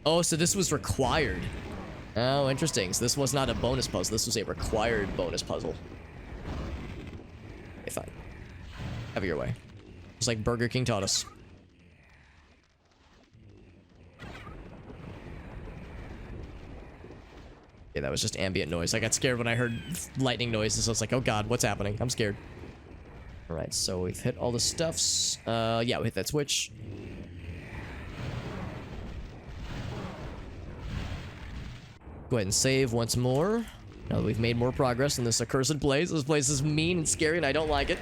Oh, so this was required. Oh, interesting. So this was not a bonus puzzle. This was a required bonus puzzle. Okay, fine. Have it your way. Just like Burger King taught us. Yeah, that was just ambient noise. I got scared when I heard lightning noises. I was like, oh god, what's happening? I'm scared. Alright, so we've hit all the stuffs. Yeah, we hit that switch. Go ahead and save once more. Now that we've made more progress in this accursed place. This place is mean and scary and I don't like it.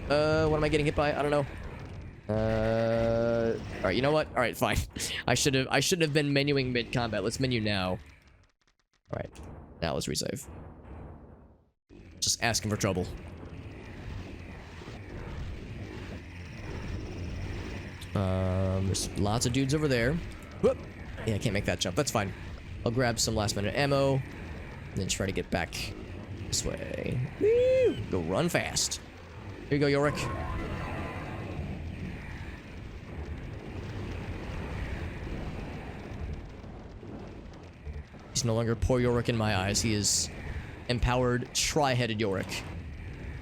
What am I getting hit by? I don't know. Alright, you know what? Alright, fine. I shouldn't have been menuing mid-combat. Let's menu now. Alright, now let's resave. Just asking for trouble. There's lots of dudes over there. Whoop! Yeah, I can't make that jump. That's fine. I'll grab some last minute ammo. And then try to get back this way. Woo! Go run fast. Here you go, Yorick. He's no longer poor Yorick in my eyes. He is empowered, tri-headed Yorick.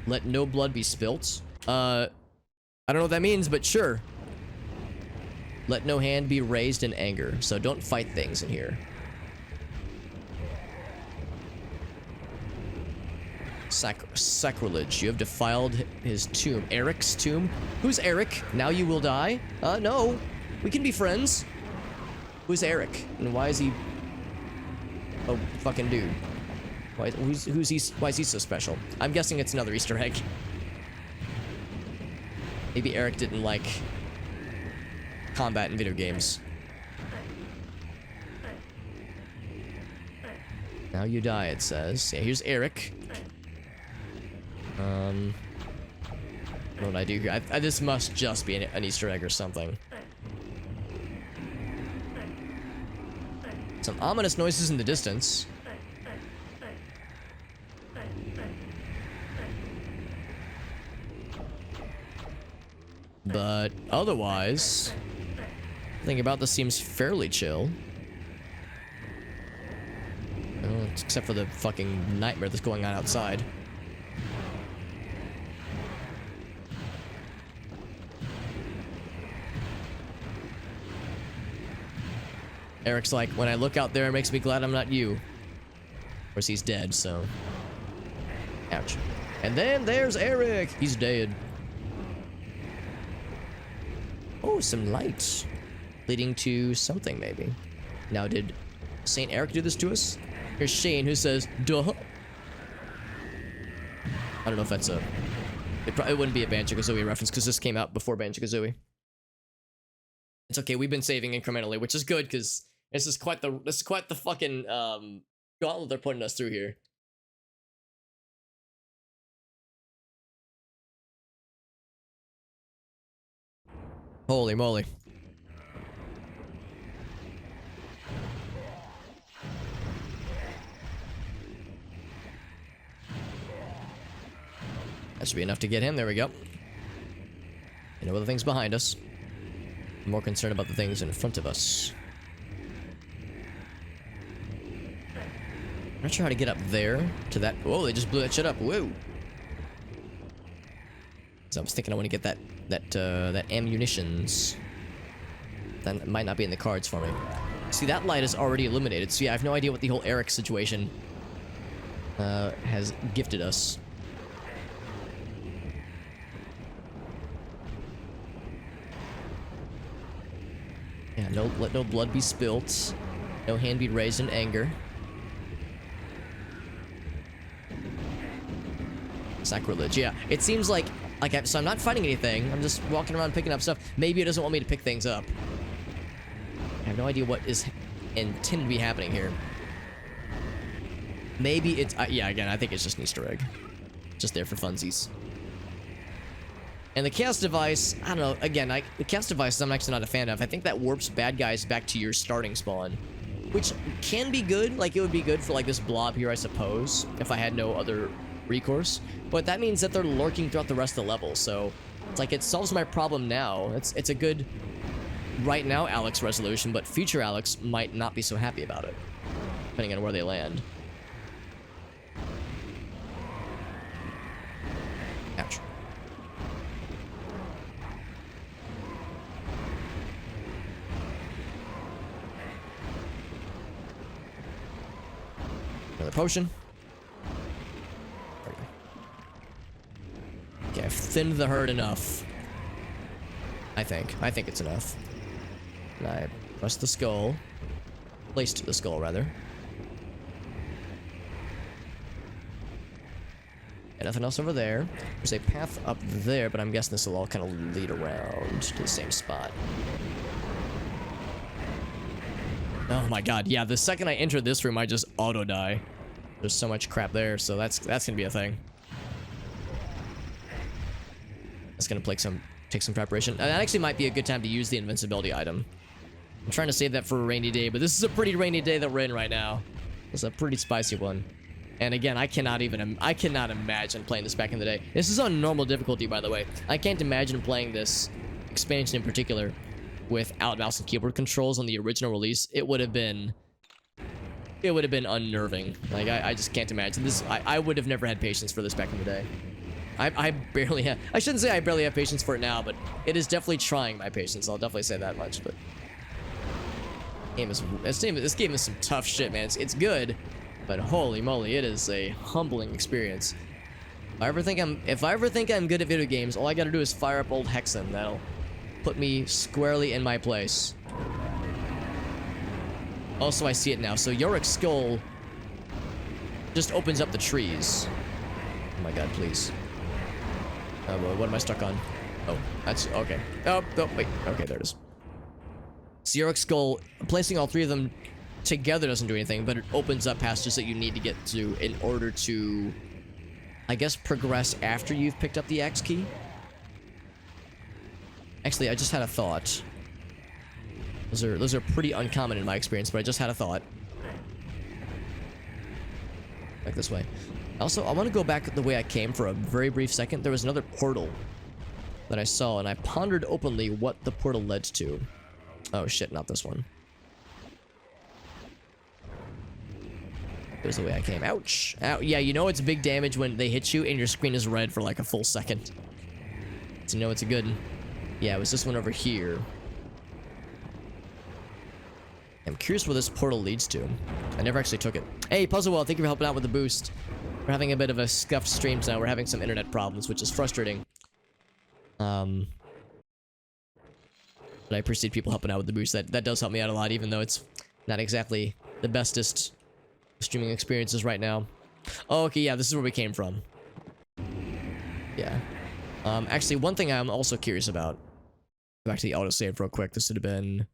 Let no blood be spilt. I don't know what that means, but sure. Let no hand be raised in anger. So don't fight things in here. Sacrilege. You have defiled his tomb. Eric's tomb? Who's Eric? Now you will die? No. We can be friends. Who's Eric? And why is he... Oh, fucking dude. Why is he so special? I'm guessing it's another Easter egg. Maybe Eric didn't like combat in video games. Now you die, it says. Yeah, here's Eric. What would I do here? This must just be an Easter egg or something. Some ominous noises in the distance. But otherwise, thinking about this seems fairly chill. Except for the fucking nightmare that's going on outside. Eric's like, when I look out there, it makes me glad I'm not you. Of course, he's dead, so... Ouch. And then there's Eric! He's dead. Oh, some lights. Leading to something, maybe. Now, did Saint Eric do this to us? Here's Shane, who says, duh. I don't know if that's a... It wouldn't be a Banjo-Kazooie reference, because this came out before Banjo-Kazooie. It's okay, we've been saving incrementally, which is good, because this is quite the fucking, gauntlet they're putting us through here. Holy moly. That should be enough to get him. There we go. You know the things behind us. I'm more concerned about the things in front of us. I'm not sure how to get up there to that. Whoa, they just blew that shit up. Whoa. So I was thinking I want to get that ammunitions. That might not be in the cards for me. See, that light is already illuminated. So yeah, I have no idea what the whole Eric situation has gifted us. Yeah, let no blood be spilt. No hand be raised in anger. Sacrilege, yeah. It seems like so I'm not fighting anything. I'm just walking around picking up stuff. Maybe it doesn't want me to pick things up. I have no idea what is intended to be happening here. Maybe it's... yeah, again, I think it's just an Easter egg. Just there for funsies. And the chaos device, I don't know, again, the chaos device I'm actually not a fan of. I think that warps bad guys back to your starting spawn. Which can be good. Like, it would be good for, like, this blob here, I suppose. If I had no other recourse. But that means that they're lurking throughout the rest of the level. So, it's like, it solves my problem now. It's a good... right now Alex resolution, but future Alex might not be so happy about it, depending on where they land. Ouch. Another potion. There we go. Okay, I've thinned the herd enough. I think it's enough. And I pressed the skull. Placed the skull, rather. And nothing else over there. There's a path up there, but I'm guessing this will all kind of lead around to the same spot. Oh my god, yeah, the second I enter this room, I just auto-die. There's so much crap there, so that's gonna be a thing. That's gonna take some preparation. And that actually might be a good time to use the invincibility item. I'm trying to save that for a rainy day, but this is a pretty rainy day that we're in right now. It's a pretty spicy one. And again, I cannot imagine playing this back in the day. This is on normal difficulty, by the way. I can't imagine playing this expansion in particular without mouse and keyboard controls on the original release. It would have been unnerving. Like, I just can't imagine this. I would have never had patience for this back in the day. I barely have. I shouldn't say I barely have patience for it now, but it is definitely trying my patience. I'll definitely say that much. But this game is some tough shit, man. It's good, but holy moly, it is a humbling experience. If I ever think I'm good at video games, all I gotta do is fire up old Hexen. That'll put me squarely in my place. Also, I see it now. So Yorik's skull just opens up the trees. Oh my god, please. What am I stuck on? Oh, that's okay. Oh, wait. Okay, there it is. So Yorik's skull, placing all three of them together doesn't do anything, but it opens up passages that you need to get to in order to, I guess, progress after you've picked up the X key. Actually, I just had a thought. Those are pretty uncommon in my experience, but I just had a thought. Back this way. Also, I want to go back the way I came for a very brief second. There was another portal that I saw, and I pondered openly what the portal led to. Oh shit, not this one. There's the way I came. Ouch. Ow. Yeah, you know it's big damage when they hit you and your screen is red for like a full second. So you know it's a good... Yeah, it was this one over here. I'm curious where this portal leads to. I never actually took it. Hey, Puzzlewell, thank you for helping out with the boost. We're having a bit of a scuffed stream now. We're having some internet problems, which is frustrating. But I appreciate people helping out with the boost. That does help me out a lot, even though it's not exactly the bestest streaming experiences right now. Oh, okay, yeah, this is where we came from. Yeah. Actually, one thing I'm also curious about. Go back to the autosave real quick. This would have been...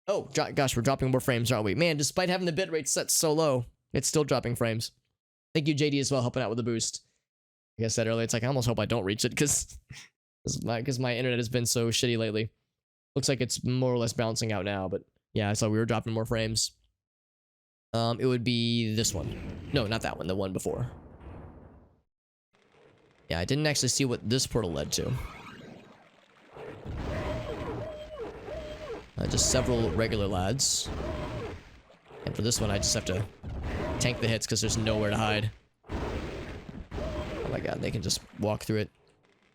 Oh, gosh, we're dropping more frames, aren't we? Man, despite having the bitrate set so low, it's still dropping frames. Thank you, JD, as well, helping out with the boost. Like I said earlier, it's like, I almost hope I don't reach it, because Because my internet has been so shitty lately. Looks like it's more or less balancing out now, but yeah, I saw we were dropping more frames. It would be this one. No, not that one, the one before. Yeah, I didn't actually see what this portal led to. Just several regular lads. And for this one, I just have to tank the hits because there's nowhere to hide. Oh my god, they can just walk through it.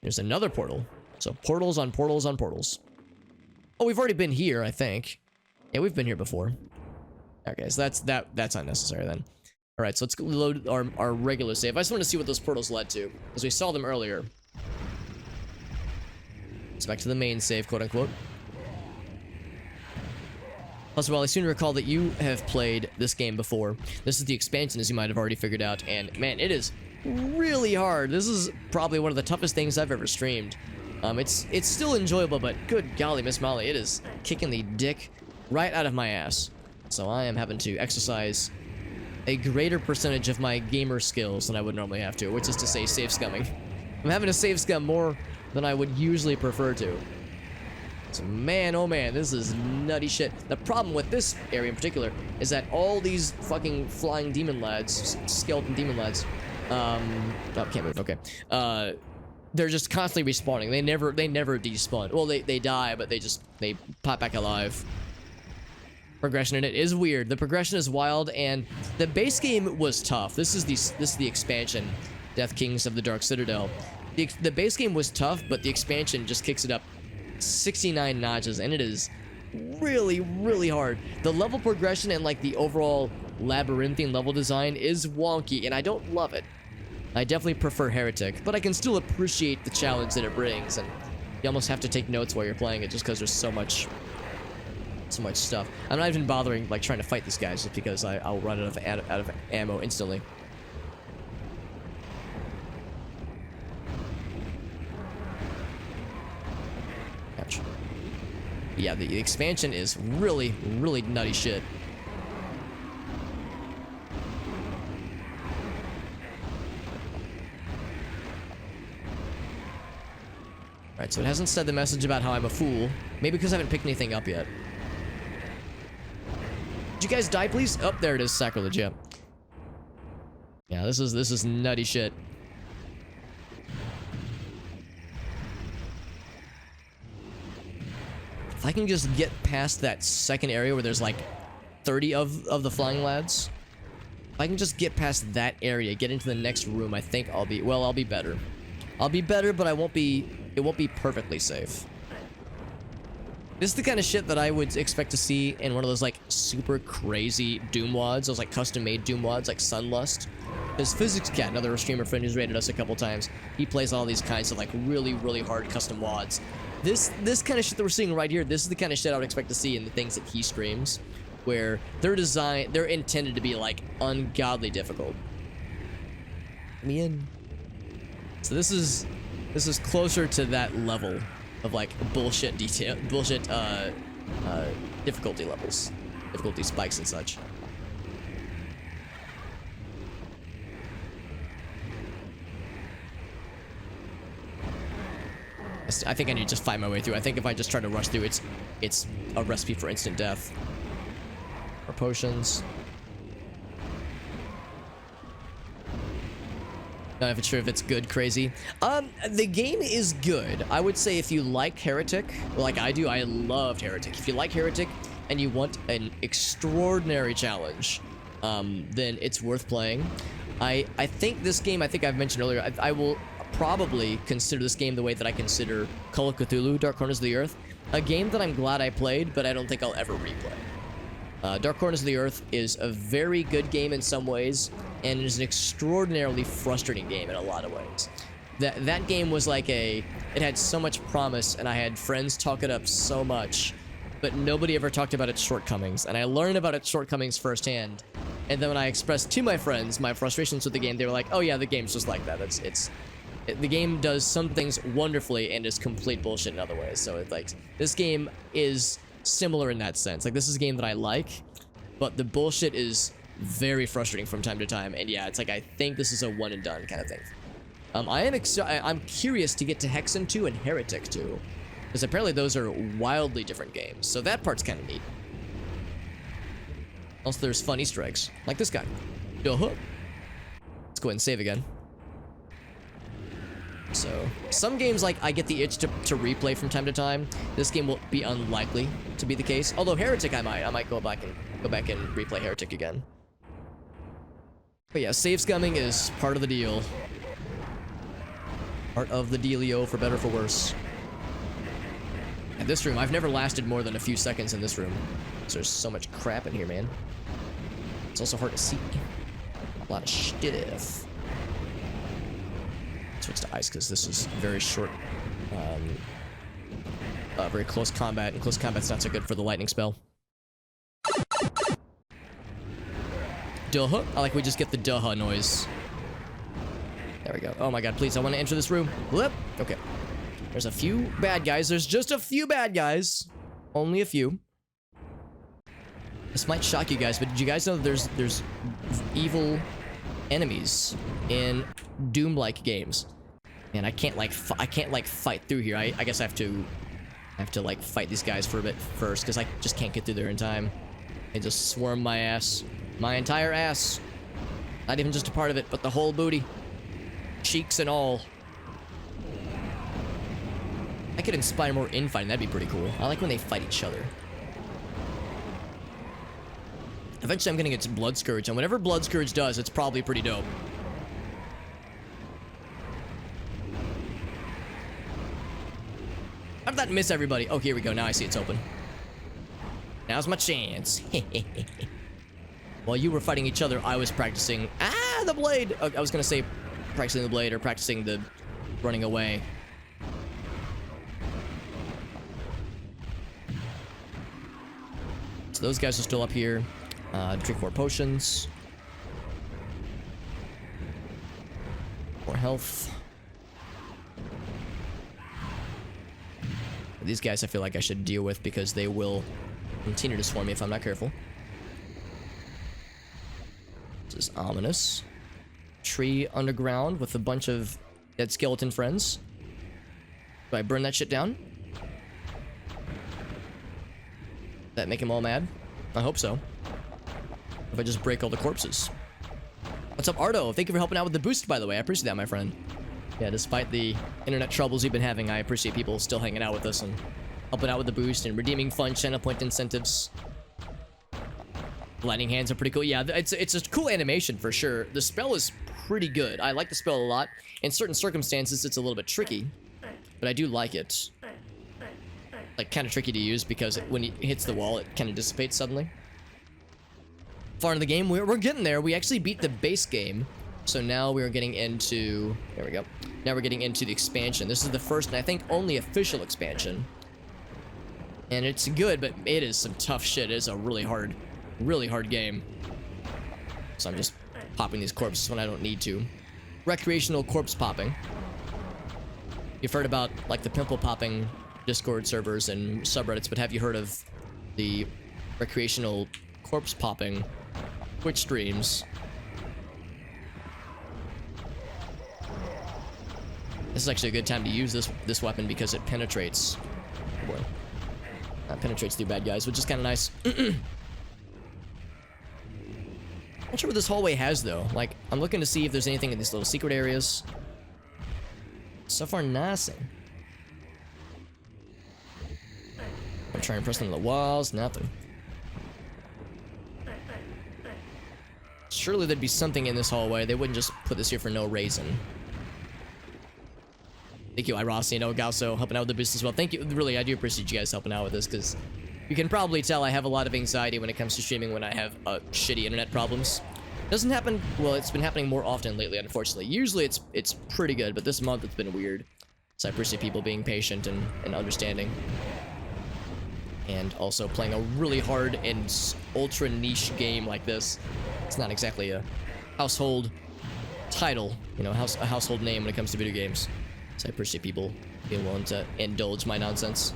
There's another portal. So portals on portals on portals. Oh, we've already been here, I think. Yeah, we've been here before. Okay, so that's unnecessary then. Alright, so let's load our regular save. I just want to see what those portals led to, because we saw them earlier. It's back to the main save, quote-unquote. Also, well, I soon recall that you have played this game before. This is the expansion, as you might have already figured out, and man, it is really hard. This is probably one of the toughest things I've ever streamed. It's still enjoyable, but good golly, Miss Molly, it is kicking the dick right out of my ass. So I am having to exercise a greater percentage of my gamer skills than I would normally have to, which is to say save scumming. I'm having to save scum more than I would usually prefer to. So man, oh man, this is nutty shit. The problem with this area in particular is that all these fucking flying demon lads, skeleton demon lads, oh, can't move, okay. They're just constantly respawning. They never despawn. Well, they die, but they pop back alive. Progression in it is weird. The progression is wild, and the base game was tough. This is the expansion, Deathkings of the Dark Citadel. The base game was tough, but the expansion just kicks it up 69 notches, and it is really, really hard. The level progression and like the overall labyrinthine level design is wonky, and I don't love it. I definitely prefer Heretic, but I can still appreciate the challenge that it brings, and you almost have to take notes while you're playing it just because there's so much stuff. I'm not even bothering like trying to fight these guys just because I'll run out of ammo instantly. Ouch. Yeah, the expansion is really, really nutty shit. Alright, so it hasn't said the message about how I'm a fool. Maybe because I haven't picked anything up yet. Did you guys die, please? Oh, there it is. Sacrilege, yeah. Yeah, this is nutty shit. If I can just get past that second area where there's like 30 of the flying lads. If I can just get past that area, get into the next room, I think I'll be better. I'll be better, but it won't be perfectly safe. This is the kind of shit that I would expect to see in one of those like super crazy Doom wads, those like custom-made Doom wads like Sunlust. Because Physics Cat, another streamer friend who's rated us a couple times, he plays all these kinds of like really, really hard custom wads. This kind of shit that we're seeing right here, this is the kind of shit I would expect to see in the things that he streams, where they're intended to be like ungodly difficult. Let me in. So this is closer to that level of like bullshit difficulty levels, difficulty spikes and such. I think I need to just find my way through. I think if I just try to rush through, it's a recipe for instant death. Or potions. Not even sure if it's good, crazy. The game is good. I would say if you like Heretic, like I do, I loved Heretic. If you like Heretic and you want an extraordinary challenge, then it's worth playing. I think this game, I think I've mentioned earlier, I will probably consider this game the way that I consider Call of Cthulhu, Dark Corners of the Earth. A game that I'm glad I played, but I don't think I'll ever replay. Dark Corners of the Earth is a very good game in some ways, and it is an extraordinarily frustrating game in a lot of ways. That game was like it had so much promise, and I had friends talk it up so much, but nobody ever talked about its shortcomings, and I learned about its shortcomings firsthand. And then when I expressed to my friends my frustrations with the game, they were like, oh yeah, the game's just like that. The game does some things wonderfully and is complete bullshit in other ways. So it's like, this game is similar in that sense. Like, this is a game that I like, but the bullshit is very frustrating from time to time. And yeah, it's like, I think this is a one and done kind of thing. I'm curious to get to Hexen 2 and Heretic 2, because apparently those are wildly different games. So that part's kind of neat. Also, there's fun Easter eggs, like this guy. Let's go ahead and save again. So some games, like, I get the itch to replay from time to time. This game will be unlikely to be the case. Although Heretic, I might go back and replay Heretic again. But yeah, save scumming is part of the deal. Part of the dealio, for better or for worse. And this room, I've never lasted more than a few seconds in this room. So there's so much crap in here, man. It's also hard to see. A lot of stuff. Switch to ice because this is very short, very close combat, and close combat's not so good for the lightning spell. Duh. I like we just get the duh noise. There we go. Oh my god, please, I want to enter this room. Whoop. Okay. There's a few bad guys. There's just a few bad guys. Only a few. This might shock you guys, but did you guys know that there's evil enemies in Doom-like games? Man, I can't fight through here. I guess I have to like fight these guys for a bit first, because I just can't get through there in time. They just swarm my ass. My entire ass. Not even just a part of it, but the whole booty. Cheeks and all. I could inspire more infighting. That'd be pretty cool. I like when they fight each other. Eventually I'm gonna get to Blood Scourge, and whatever Blood Scourge does, it's probably pretty dope. How did that miss everybody? Oh, here we go. Now I see it's open. Now's my chance. While you were fighting each other, I was practicing... Ah, the blade! I was gonna say practicing the blade or practicing the running away. So those guys are still up here. Drink more potions. More health. These guys I feel like I should deal with because they will continue to swarm me if I'm not careful. This is ominous. Tree underground with a bunch of dead skeleton friends. Do I burn that shit down? That make them all mad? I hope so. If I just break all the corpses. What's up, Ardo? Thank you for helping out with the boost, by the way. I appreciate that, my friend. Yeah, despite the internet troubles we've been having, I appreciate people still hanging out with us and helping out with the boost and redeeming fun channel point incentives. Lightning hands are pretty cool. Yeah, it's a cool animation for sure. The spell is pretty good. I like the spell a lot. In certain circumstances, it's a little bit tricky, but I do like it. Like, kind of tricky to use because when it hits the wall, it kind of dissipates suddenly. Far in the game, we're getting there. We actually beat the base game. So now we're getting into... There we go. Now we're getting into the expansion. This is the first and I think only official expansion. And it's good, but it is some tough shit. It is a really hard game. So I'm just popping these corpses when I don't need to. Recreational corpse popping. You've heard about, like, the pimple popping Discord servers and subreddits, but have you heard of the recreational corpse popping Twitch streams? This is actually a good time to use this weapon because it penetrates. Oh boy. Penetrates through bad guys, which is kind of nice. Not sure what this hallway has, though. Like, I'm looking to see if there's anything in these little secret areas. So far, nothing. I'm trying to press on the walls, nothing. Surely there'd be something in this hallway. They wouldn't just put this here for no reason. Thank you, Irossi and Ogauso, helping out with the boost as well. Thank you. Really, I do appreciate you guys helping out with this, because you can probably tell I have a lot of anxiety when it comes to streaming when I have shitty internet problems. Doesn't happen... Well, it's been happening more often lately, unfortunately. Usually it's pretty good, but this month it's been weird. So I appreciate people being patient and understanding. And also playing a really hard and ultra niche game like this. It's not exactly a household title, you know, a household name when it comes to video games. So I appreciate people being willing to indulge my nonsense.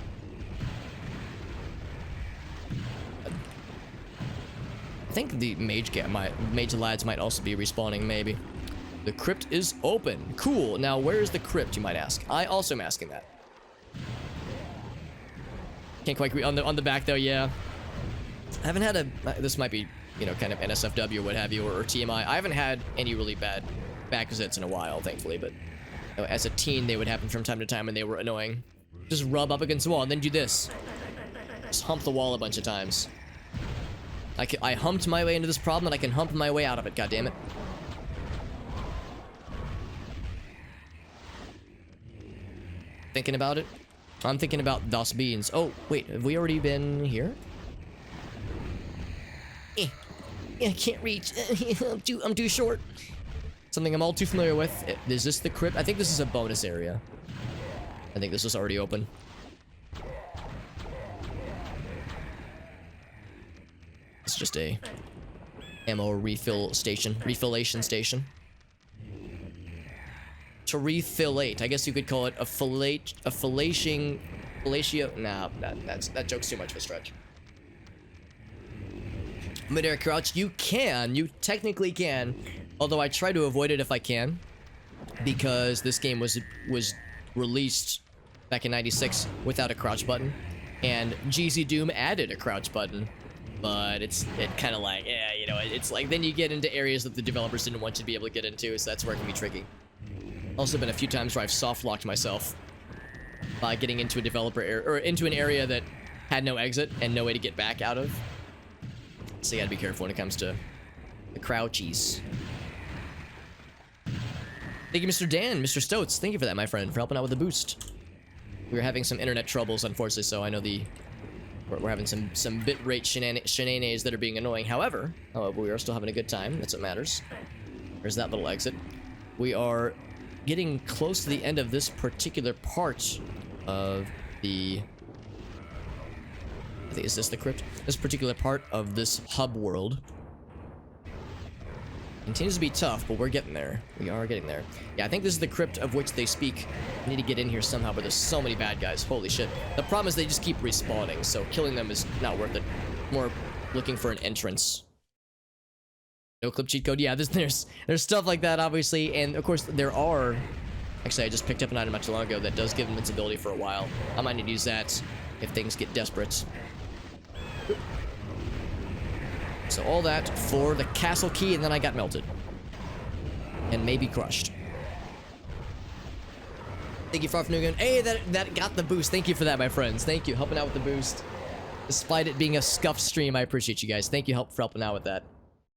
I think the mage lads might also be respawning, maybe. The crypt is open. Cool. Now, where is the crypt, you might ask? I also am asking that. Can't quite read on the back, though, yeah. I haven't had a... This might be, you know, kind of NSFW or what have you, or TMI. I haven't had any really bad back zits in a while, thankfully, but... You know, as a teen, they would happen from time to time, and they were annoying. Just rub up against the wall, and then do this. Just hump the wall a bunch of times. I humped my way into this problem, and I can hump my way out of it, goddammit. Thinking about it? I'm thinking about those beans. Oh, wait, have we already been here? I can't reach. I'm too short. Something I'm all too familiar with. Is this the crypt? I think this is a bonus area. I think this was already open. It's just a ammo refill station. Refillation station. To refillate. I guess you could call it a fellatio. Nah, that joke's too much of a stretch. Mid-air crouch, you technically can, although I try to avoid it if I can, because this game was released back in '96 without a crouch button, and GZDoom added a crouch button, but it kind of like, yeah, you know, it's like then you get into areas that the developers didn't want you to be able to get into, so that's where it can be tricky. Also been a few times where I've soft-locked myself by getting into a developer area, or into an area that had no exit and no way to get back out of. So you gotta be careful when it comes to the crouchies. Thank you, Mr. Dan, Mr. Stoats. Thank you for that, my friend, for helping out with the boost. We were having some internet troubles, unfortunately, so I know we're having some bitrate shenanigans that are being annoying. However, we are still having a good time. That's what matters. There's that little exit. We are getting close to the end of this particular part of the... I think, is this the crypt? This particular part of this hub world. Continues to be tough, but we're getting there. We are getting there. Yeah, I think this is the crypt of which they speak. I need to get in here somehow, but there's so many bad guys. Holy shit. The problem is they just keep respawning, so killing them is not worth it. More looking for an entrance. No clip cheat code. Yeah, there's stuff like that, obviously, and of course there are... Actually, I just picked up an item not too long ago that does give invincibility for a while. I might need to use that if things get desperate. So all that for the castle key, and then I got melted. And maybe crushed. Thank you, Far from Nugan. Hey, that got the boost. Thank you for that, my friends. Thank you, helping out with the boost. Despite it being a scuffed stream, I appreciate you guys. Thank you for helping out with that.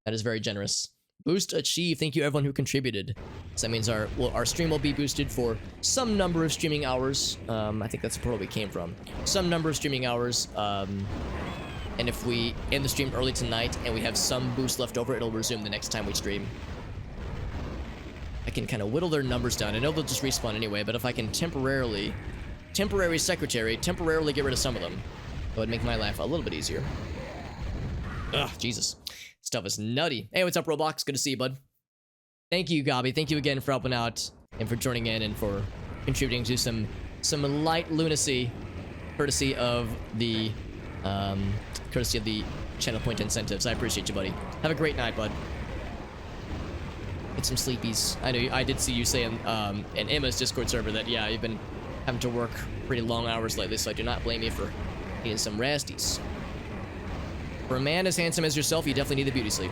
That is very generous. Boost achieved. Thank you, everyone who contributed. So that means our stream will be boosted for some number of streaming hours. I think that's where we came from. Some number of streaming hours. And if we end the stream early tonight and we have some boost left over, it'll resume the next time we stream. I can kind of whittle their numbers down. I know they'll just respawn anyway, but if I can temporarily get rid of some of them, it would make my life a little bit easier. Ugh, Jesus. Stuff is nutty. Hey, what's up, Roblox? Good to see you, bud. Thank you, Gabi. Thank you again for helping out and for joining in and for contributing to some light lunacy, courtesy of the channel point incentives. I appreciate you, buddy. Have a great night, bud. Get some sleepies. I know I did see you say in Emma's Discord server that, yeah, you've been having to work pretty long hours lately, so I do not blame you for getting some resties. For a man as handsome as yourself, you definitely need the beauty sleep.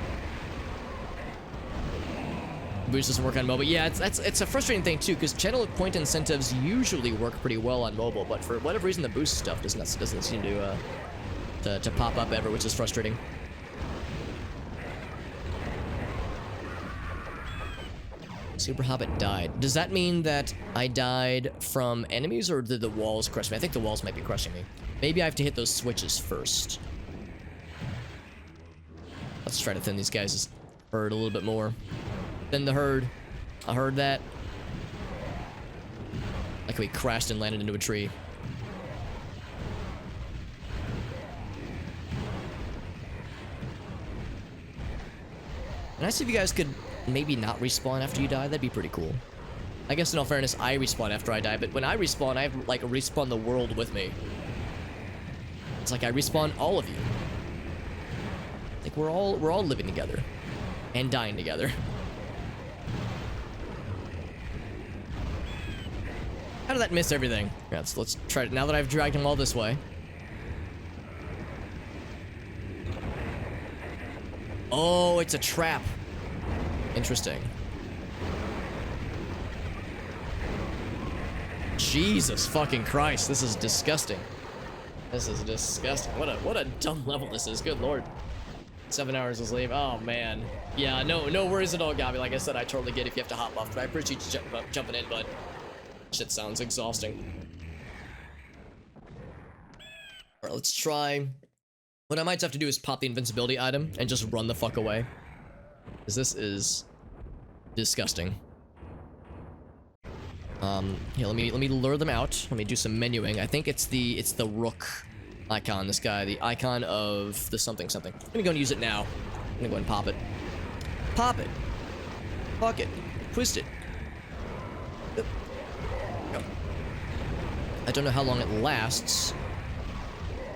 Boost doesn't work on mobile. Yeah, it's a frustrating thing too, because channel point incentives usually work pretty well on mobile, but for whatever reason, the boost stuff doesn't seem to pop up ever, which is frustrating. Super Hobbit died. Does that mean that I died from enemies, or did the walls crush me? I think the walls might be crushing me. Maybe I have to hit those switches first. Let's try to thin these guys' herd a little bit more. Thin the herd. I heard that. Like we crashed and landed into a tree. And I see if you guys could maybe not respawn after you die. That'd be pretty cool. I guess in all fairness, I respawn after I die, but when I respawn, I have like respawn the world with me. It's like I respawn all of you. Like we're all living together and dying together. How did that miss everything? Yeah, let's try it now that I've dragged him all this way. Oh, it's a trap. Interesting. Jesus fucking Christ, this is disgusting. This is disgusting. What a dumb level this is. Good lord. 7 hours of sleep. Oh man. Yeah, no worries at all, Gabby. Like I said, I totally get if you have to hop off, but I appreciate you jumping in, but shit sounds exhausting. Alright, let's try. What I might have to do is pop the invincibility item and just run the fuck away. Because this is disgusting. Here, let me lure them out. Let me do some menuing. I think it's the rook icon, this guy, the icon of the something. I'm gonna go and use it now. I'm gonna go and pop it. Pop it. Fuck it. Twist it. Go. I don't know how long it lasts.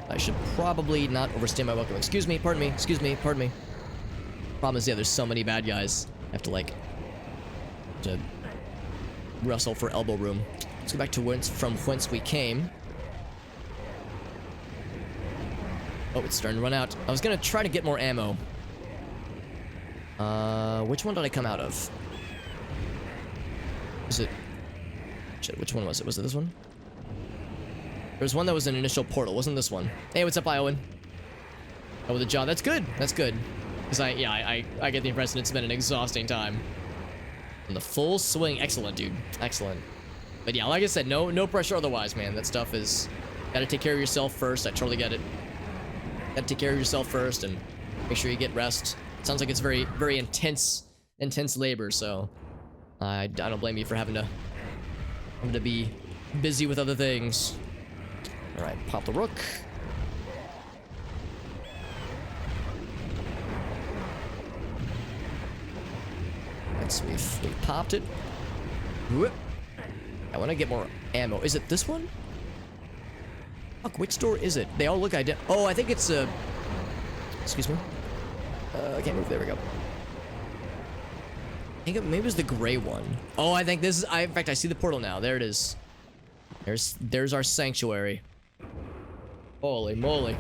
I should probably not overstay my welcome. Excuse me, pardon me. Problem is, yeah, there's so many bad guys. I have to, like, to wrestle for elbow room. Let's go back to whence we came. Oh, it's starting to run out. I was gonna try to get more ammo. Which one did I come out of? Is it... Shit, which one was it? Was it this one? There's one that was an initial portal. Wasn't this one? Hey, what's up, Iowan? Oh, with a jaw. That's good. That's good. Because I get the impression it's been an exhausting time. And the full swing. Excellent, dude. Excellent. But yeah, like I said, no pressure otherwise, man. That stuff is... Gotta take care of yourself first. I totally get it. Gotta take care of yourself first and make sure you get rest. It sounds like it's very, very intense labor, so... I don't blame you for having to be busy with other things. Alright, pop the rook. We popped it. Whoop. I want to get more ammo. Is it this one? Fuck, which door is it? They all look identical. Oh, I think it's a... Excuse me. I can't move. There we go. I think maybe it was the gray one. Oh, I think this is... in fact, I see the portal now. There it is. There's our sanctuary. Holy moly.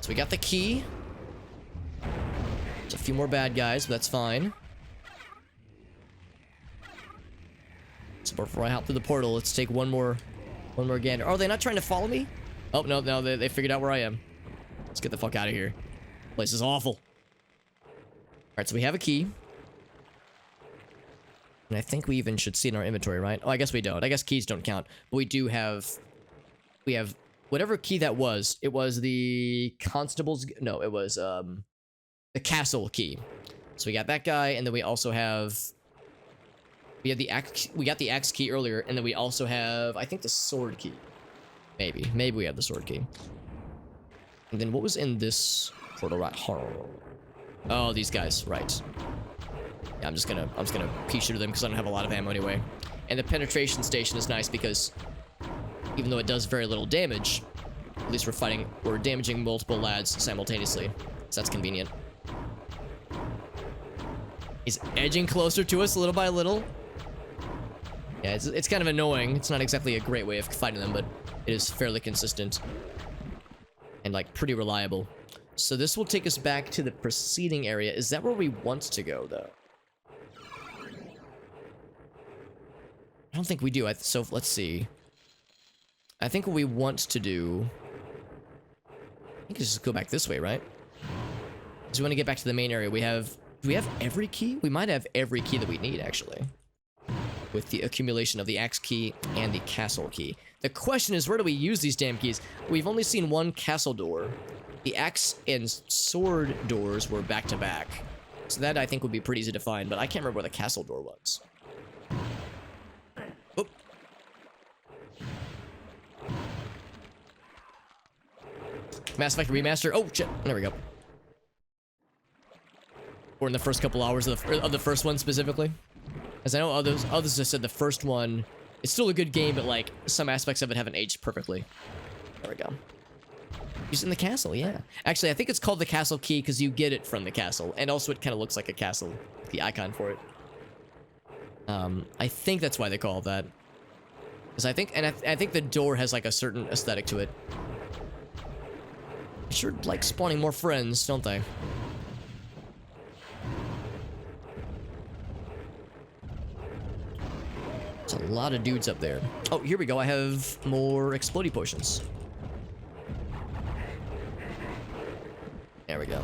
So we got the key. There's a few more bad guys, but that's fine. So before I hop through the portal, let's take one more gander. Oh, are they not trying to follow me? Oh, no, they figured out where I am. Let's get the fuck out of here. Place is awful. Alright, so we have a key. And I think we even should see it in our inventory, right? Oh, I guess we don't. I guess keys don't count. But we do have... We have... Whatever key that was, it was the Constable's... No, it was, the castle key. So we got that guy, and then we also have... We have the axe... We got the axe key earlier, and then we also have, I think, the sword key. Maybe. Maybe we have the sword key. And then what was in this portal? Right. Oh, these guys. Right. Yeah, I'm just gonna pea shooter them because I don't have a lot of ammo anyway. And the penetration station is nice because even though it does very little damage, at least we're damaging multiple lads simultaneously. So that's convenient. He's edging closer to us little by little. Yeah, it's kind of annoying. It's not exactly a great way of fighting them, but it is fairly consistent. And, like, pretty reliable. So this will take us back to the preceding area. Is that where we want to go, though? I don't think we do. So, let's see. I think what we want to do... I think it's just go back this way, right? Because we want to get back to the main area. Do we have every key? We might have every key that we need, actually. With the accumulation of the axe key and the castle key. The question is, where do we use these damn keys? We've only seen one castle door. The axe and sword doors were back to back. So that, I think, would be pretty easy to find, but I can't remember where the castle door was. Oh. Mass Effect Remaster. Oh, shit. There we go. Or in the first couple hours of the first one, specifically. As I know others have said the first one, it's still a good game, but, like, some aspects of it haven't aged perfectly. There we go. Use it in the castle, yeah. Actually, I think it's called the castle key because you get it from the castle. And also it kind of looks like a castle, the icon for it. I think that's why they call it that. Because I think, and I think the door has like a certain aesthetic to it. They sure like spawning more friends, don't they? There's a lot of dudes up there. Oh, here we go. I have more explodey potions. There we go.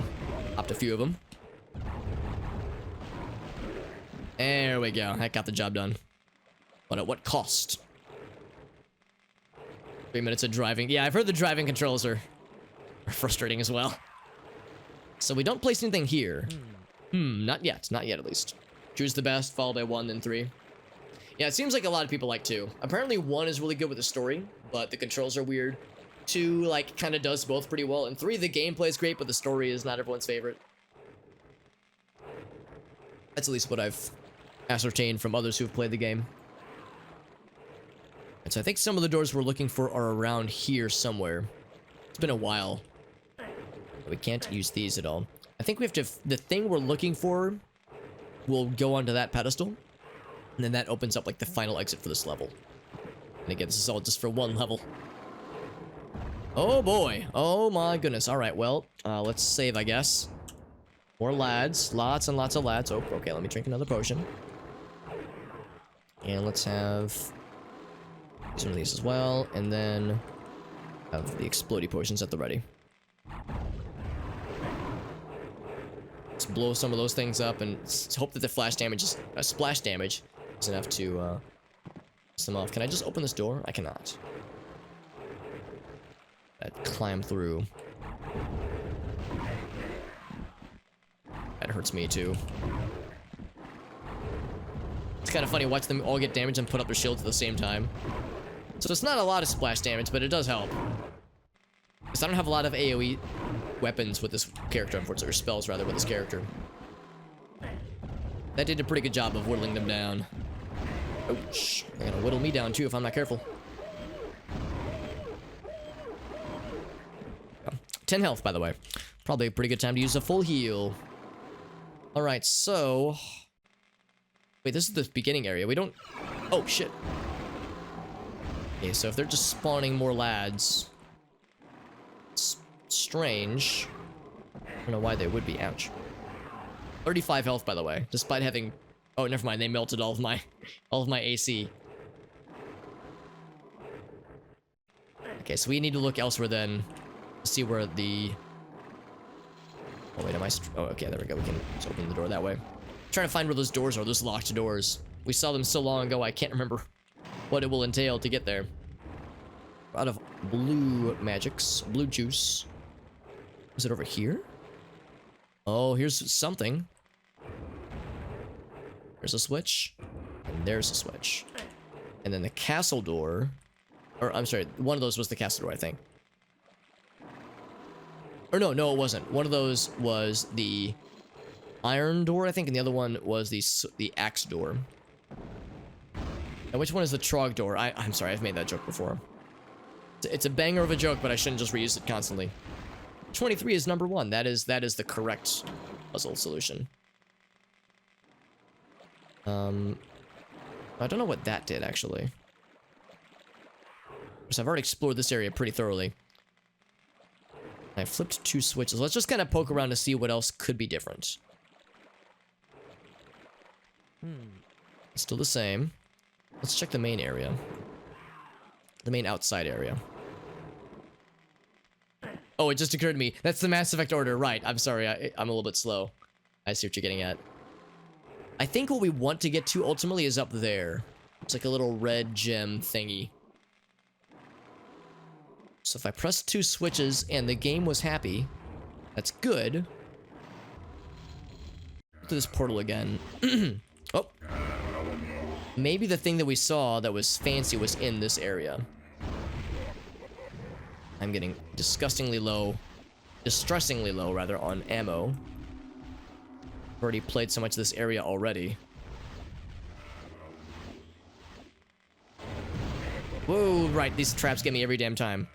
Popped a few of them. There we go. That got the job done. But at what cost? 3 minutes of driving. Yeah, I've heard the driving controls are frustrating as well. So we don't place anything here. Not yet. Not yet, at least. Choose the best, followed by 1, then 3. Yeah, it seems like a lot of people like 2. Apparently 1 is really good with the story, but the controls are weird. 2, like, kind of does both pretty well. And 3, the gameplay is great, but the story is not everyone's favorite. That's at least what I've ascertained from others who've played the game. And so I think some of the doors we're looking for are around here somewhere. It's been a while. We can't use these at all. I think we have to... The thing we're looking for will go onto that pedestal. And then that opens up, like, the final exit for this level. And again, this is all just for 1 level. Oh, boy. Oh, my goodness. All right, well, let's save, I guess. More lads. Lots and lots of lads. Oh, okay, let me drink another potion. And let's have some of these as well. And then have the explodey potions at the ready. Let's blow some of those things up and hope that the flash damage is... splash damage is enough to piss them off. Can I just open this door? I cannot. I'd climb through. That hurts me too. It's kind of funny watch them all get damaged and put up their shields at the same time. So it's not a lot of splash damage, but it does help. Because I don't have a lot of AoE weapons with this character, unfortunately, or spells rather with this character. That did a pretty good job of whittling them down. Ouch. They're gonna whittle me down too if I'm not careful. 10 health, by the way. Probably a pretty good time to use a full heal. Alright, so... Wait, this is the beginning area. We don't... Oh, shit. Okay, so if they're just spawning more lads... It's strange. I don't know why they would be. Ouch. 35 health, by the way. Despite having... Oh, never mind. They melted all of my AC. Okay, so we need to look elsewhere then. See where the... Oh, wait, am I... Oh, okay, there we go. We can just open the door that way. I'm trying to find where those doors are, those locked doors. We saw them so long ago, I can't remember what it will entail to get there. We're out of blue magics. Blue juice. Is it over here? Oh, here's something. There's a switch. And there's a switch. And then the castle door... Or, I'm sorry, one of those was the castle door, I think. Or no, it wasn't. One of those was the iron door, I think, and the other one was the axe door. And which one is the trog door? I'm sorry, I've made that joke before. It's a banger of a joke, but I shouldn't just reuse it constantly. 23 is number 1. That is the correct puzzle solution. I don't know what that did, actually. Because I've already explored this area pretty thoroughly. I flipped 2 switches. Let's just kind of poke around to see what else could be different. It's still the same. Let's check the main area. The main outside area. Oh, it just occurred to me. That's the Mass Effect order. Right. I'm sorry. I'm a little bit slow. I see what you're getting at. I think what we want to get to ultimately is up there. It's like a little red gem thingy. So if I pressed 2 switches and the game was happy, that's good. Look at this portal again. Oh. Maybe the thing that we saw that was fancy was in this area. I'm getting distressingly low, rather, on ammo. I've already played so much of this area already. Whoa, right, these traps get me every damn time.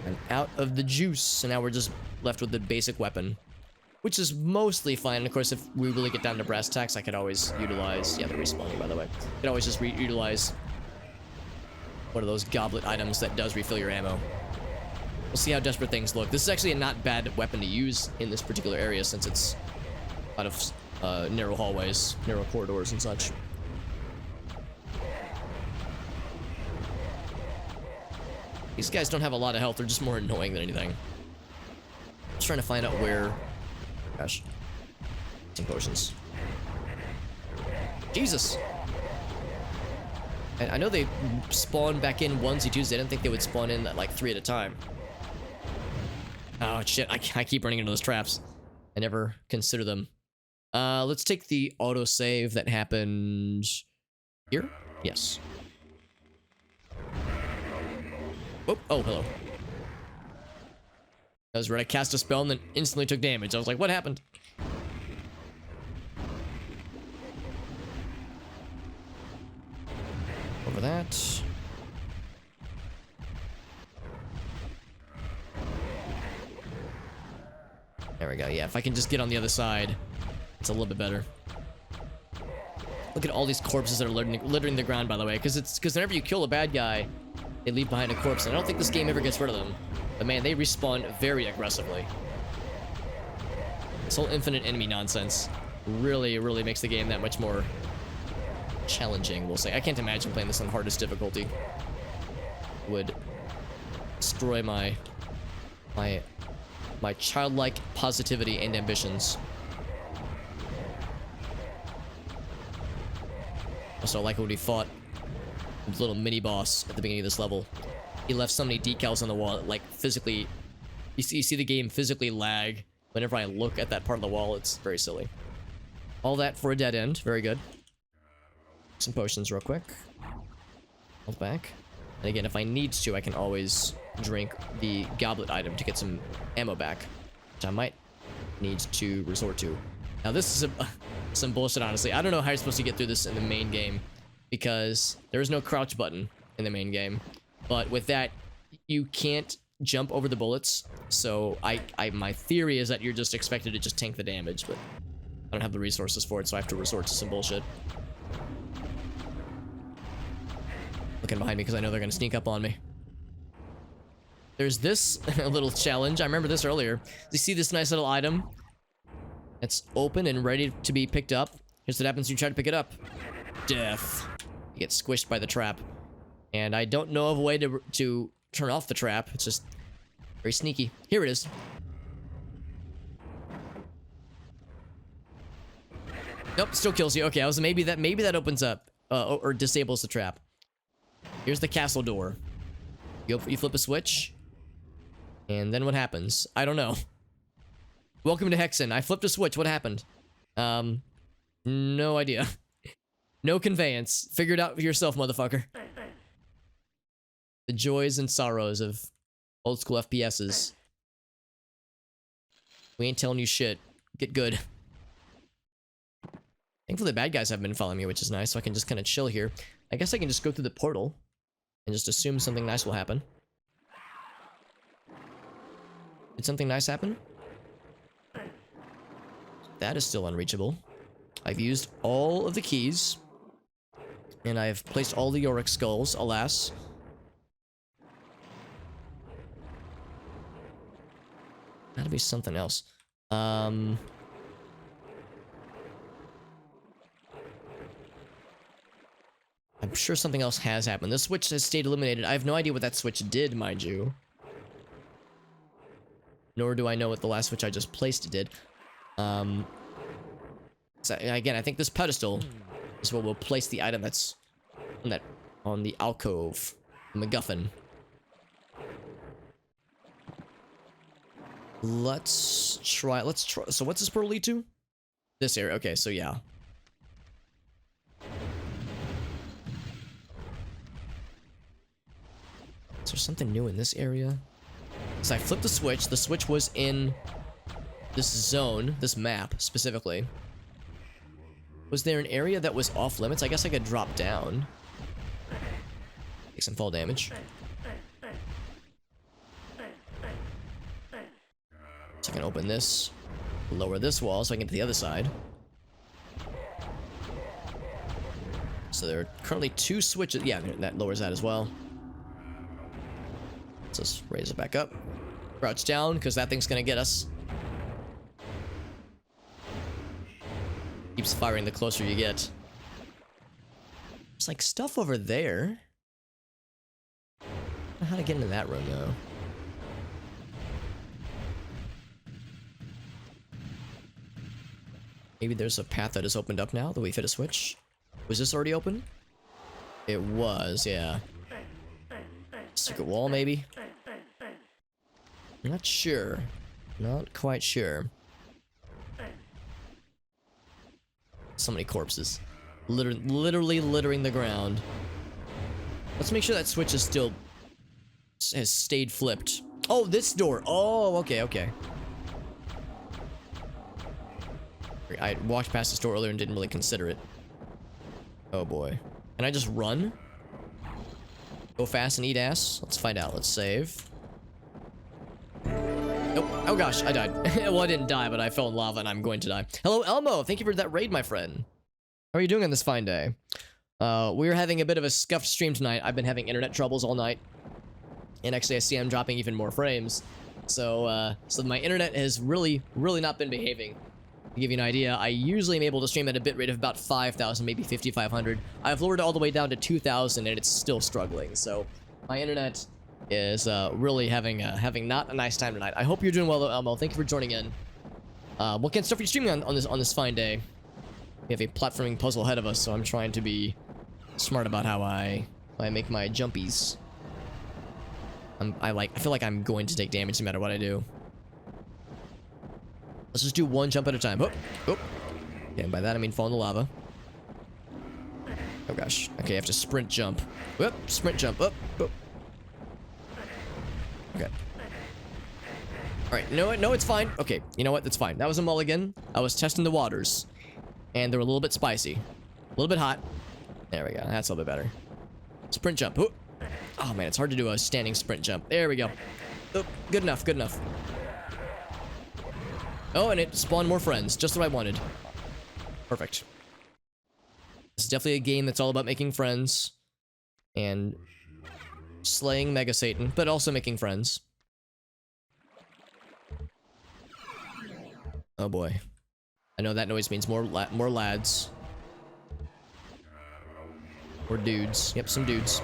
And out of the juice, so now we're just left with the basic weapon. which is mostly fine. And of course, if we really get down to brass tacks, I could always utilize... Yeah, they're respawning, by the way. I could always just utilize one of those goblet items that does refill your ammo. We'll see how desperate things look. This is actually a not bad weapon to use in this particular area, since it's out of narrow hallways, narrow corridors and such. These guys don't have a lot of health. They're just more annoying than anything. Just trying to find out where... Gosh. Some potions. Jesus! And I know they spawn back in onesie-twos. I didn't think they would spawn in like 3 at a time. Oh, shit. I keep running into those traps. I never consider them. Let's take the autosave that happened... here? Yes. Oh, hello. That was where I cast a spell and then instantly took damage. I was like, what happened? Over that. There we go. Yeah, if I can just get on the other side, it's a little bit better. Look at all these corpses that are littering the ground, by the way, because whenever you kill a bad guy, they leave behind a corpse, and I don't think this game ever gets rid of them. But man, they respawn very aggressively. This whole infinite enemy nonsense really, really makes the game that much more challenging, we'll say. I can't imagine playing this on hardest difficulty. It would destroy my childlike positivity and ambitions. Also, I like when we fought the little mini-boss at the beginning of this level. He left so many decals on the wall, like, physically... You see the game physically lag whenever I look at that part of the wall. It's very silly. All that for a dead end. Very good. Some potions real quick. Health back. And again, if I need to, I can always drink the goblet item to get some ammo back, which I might need to resort to. Now, this is some bullshit, honestly. I don't know how you're supposed to get through this in the main game, because there is no crouch button in the main game. But with that, you can't jump over the bullets. So my theory is that you're just expected to just tank the damage, but I don't have the resources for it, so I have to resort to some bullshit. Looking behind me because I know they're going to sneak up on me. There's this little challenge. I remember this earlier. You see this nice little item? It's open and ready to be picked up. Here's what happens when you try to pick it up. Death. You get squished by the trap. And I don't know of a way to turn off the trap. It's just very sneaky. Here it is. Nope, still kills you. Okay, maybe that opens up or disables the trap. Here's the castle door. You flip a switch. And then what happens? I don't know. Welcome to Hexen. I flipped a switch. What happened? No idea. No conveyance. Figure it out for yourself, motherfucker. The joys and sorrows of old school FPSs. We ain't telling you shit. Get good. Thankfully, the bad guys haven't been following me, which is nice, so I can just kind of chill here. I guess I can just go through the portal and just assume something nice will happen. Did something nice happen? That is still unreachable. I've used all of the keys. And I've placed all the Yorick skulls, alas. Gotta be something else. I'm sure something else has happened. The switch has stayed illuminated. I have no idea what that switch did, mind you. Nor do I know what the last switch I just placed did. So again, I think this pedestal is where we'll place the item that's on the alcove, the MacGuffin. Let's try. So what's this portal lead to? This area. Okay, so yeah. Is there something new in this area? So I flipped the switch. The switch was in this zone, this map specifically. Was there an area that was off limits? I guess I could drop down. Take some fall damage. So I can open this. Lower this wall so I can get to the other side. So there are currently 2 switches. Yeah, that lowers that as well. Let's just raise it back up. Crouch down, because that thing's gonna get us. Keeps firing the closer you get. There's like stuff over there. I don't know how to get into that room though. Maybe there's a path that is opened up now that we've hit a switch. Was this already open? It was, yeah. Secret wall, maybe? I'm not sure. Not quite sure. So many corpses. Literally littering the ground. Let's make sure that switch is still... has stayed flipped. Oh, this door! Oh, okay, okay. I walked past this door earlier and didn't really consider it. Oh boy. Can I just run? Go fast and eat ass? Let's find out. Let's save. Nope. Oh gosh, I died. Well, I didn't die, but I fell in lava and I'm going to die. Hello, Elmo! Thank you for that raid, my friend. How are you doing on this fine day? We're having a bit of a scuffed stream tonight. I've been having internet troubles all night. And actually, I see I'm dropping even more frames. So my internet has really not been behaving. To give you an idea, I usually am able to stream at a bitrate of about 5,000, maybe 5,500. I've lowered it all the way down to 2,000 and it's still struggling. So my internet is really having not a nice time tonight. I hope you're doing well though, Elmo. Thank you for joining in. What kind of stuff are you streaming on this fine day? We have a platforming puzzle ahead of us, so I'm trying to be smart about how I make my jumpies. I feel like I'm going to take damage no matter what I do. Let's just do one jump at a time. Oh, oh. Okay, and by that I mean fall in the lava. Oh gosh. Okay, I have to sprint jump. Whoop, sprint jump. Up, up. Okay. Alright, you know what? No, it's fine. Okay, you know what? That's fine. That was a mulligan. I was testing the waters. And they were a little bit spicy. A little bit hot. There we go. That's a little bit better. Sprint jump. Oh, oh man, it's hard to do a standing sprint jump. There we go. Oh, good enough, good enough. Oh, and it spawned more friends. Just what I wanted. Perfect. This is definitely a game that's all about making friends. And slaying Mega Satan, but also making friends. Oh boy. I know that noise means more lads. Or dudes. Yep, some dudes.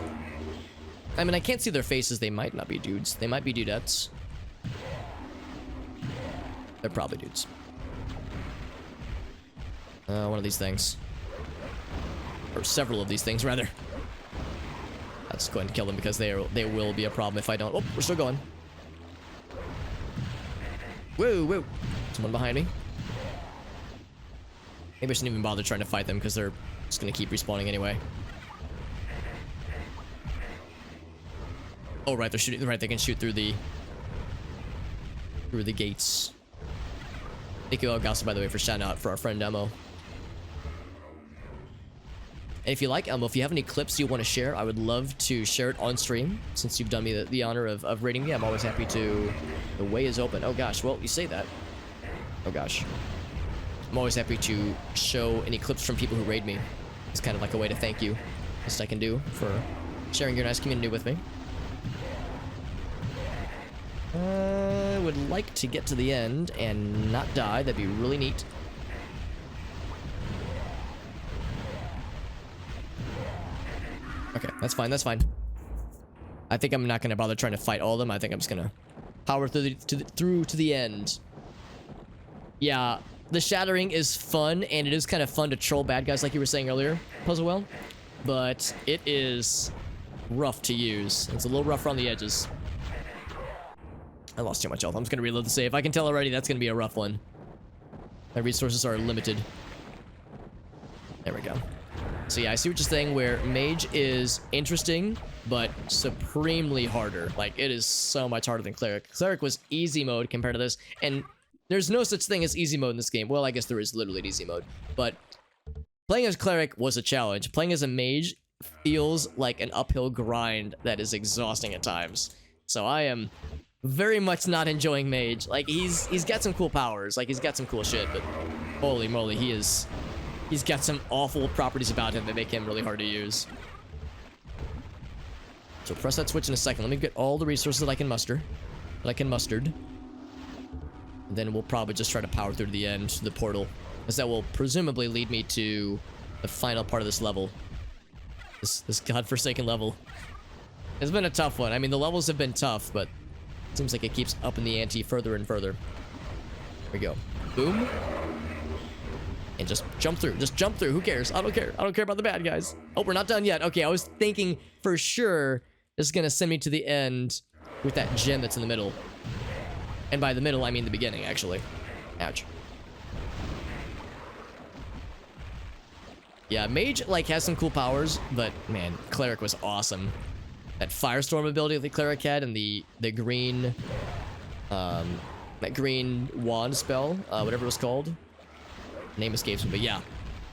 I mean, I can't see their faces. They might not be dudes. They might be dudettes. They're probably dudes. One of these things. Or several of these things, rather. Let's go ahead and kill them because they will be a problem if I don't. Oh, we're still going. Woo, woo. Someone behind me. Maybe I shouldn't even bother trying to fight them because they're just going to keep respawning anyway. Oh, right, they're shooting. Right, they can shoot through the gates. Thank you, Elgasso, by the way, for shouting out for our friend Elmo. And if you like Elmo, if you have any clips you want to share, I would love to share it on stream. Since you've done me the honor of rating me, I'm always happy to. The way is open. Oh gosh, well, you say that. Oh gosh. I'm always happy to show any clips from people who raid me. It's kind of like a way to thank you. Best I can do for sharing your nice community with me. I would like to get to the end and not die. That'd be really neat. Okay, that's fine, that's fine. I think I'm not going to bother trying to fight all of them. I think I'm just going to power through to the end. Yeah, the shattering is fun, and it is kind of fun to troll bad guys like you were saying earlier, Puzzlewell. But it is rough to use. It's a little rough around the edges. I lost too much health. I'm just going to reload the save. I can tell already that's going to be a rough one. My resources are limited. There we go. So yeah, I see what you're saying where Mage is interesting, but supremely harder. Like, it is so much harder than Cleric. Cleric was easy mode compared to this, and there's no such thing as easy mode in this game. Well, I guess there is literally an easy mode, but playing as Cleric was a challenge. Playing as a Mage feels like an uphill grind that is exhausting at times. So I am very much not enjoying Mage. Like, he's got some cool powers. Like, he's got some cool shit, but holy moly, he's got some awful properties about him that make him really hard to use. So press that switch in a second. Let me get all the resources that I can muster. And then we'll probably just try to power through to the end, to the portal. Because that will presumably lead me to the final part of this level. This godforsaken level. It's been a tough one. I mean, the levels have been tough, but it seems like it keeps upping the ante further and further. Here we go. Boom. And just jump through. Just jump through. Who cares? I don't care. I don't care about the bad guys. Oh, we're not done yet. Okay, I was thinking for sure this is going to send me to the end with that gem that's in the middle. And by the middle, I mean the beginning, actually. Ouch. Yeah, Mage, like, has some cool powers, but, man, Cleric was awesome. That Firestorm ability that the Cleric had and the green, that green wand spell, whatever it was called. Name escapes me, but yeah,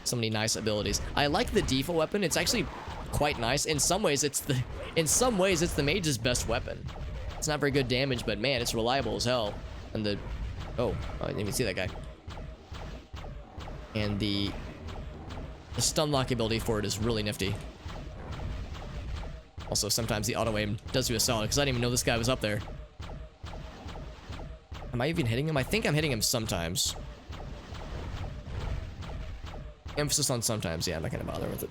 so many nice abilities. I like the default weapon. It's actually quite nice. In some ways, it's the Mage's best weapon. It's not very good damage, but man, it's reliable as hell. And the, oh, I didn't even see that guy. And the stun lock ability for it is really nifty. Also, sometimes the auto aim does you a solid, because I didn't even know this guy was up there. Am I even hitting him? I think I'm hitting him sometimes. Emphasis on sometimes. Yeah, I'm not gonna bother with it.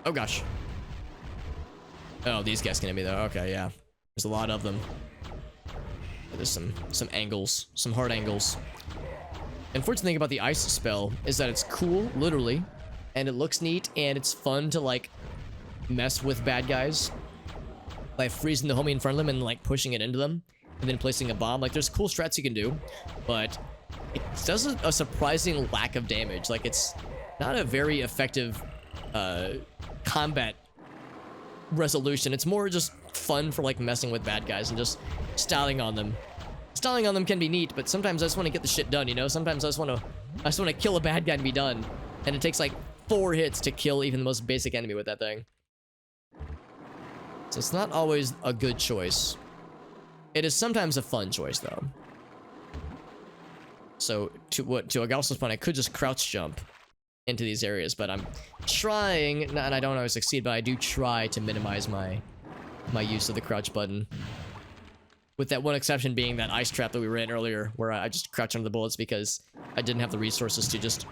Oh gosh. Oh, these guys gonna be there. Okay, yeah. There's a lot of them. There's some angles, some hard angles. Unfortunate thing about the ice spell is that it's cool, literally, and it looks neat, and it's fun to like mess with bad guys by freezing the homie in front of them and like pushing it into them, and then placing a bomb. Like, there's cool strats you can do, but it does a surprising lack of damage. Like, it's not a very effective combat resolution. It's more just fun for like messing with bad guys and just styling on them. Styling on them can be neat, but sometimes I just want to get the shit done, you know? Sometimes I just want to kill a bad guy and be done. And it takes like 4 hits to kill even the most basic enemy with that thing. So it's not always a good choice. It is sometimes a fun choice, though. So to Agalso's point, I could just crouch jump into these areas, but I'm trying, and I don't always succeed, but I do try to minimize my use of the crouch button. With that one exception being that ice trap that we were in earlier, where I just crouched under the bullets because I didn't have the resources to just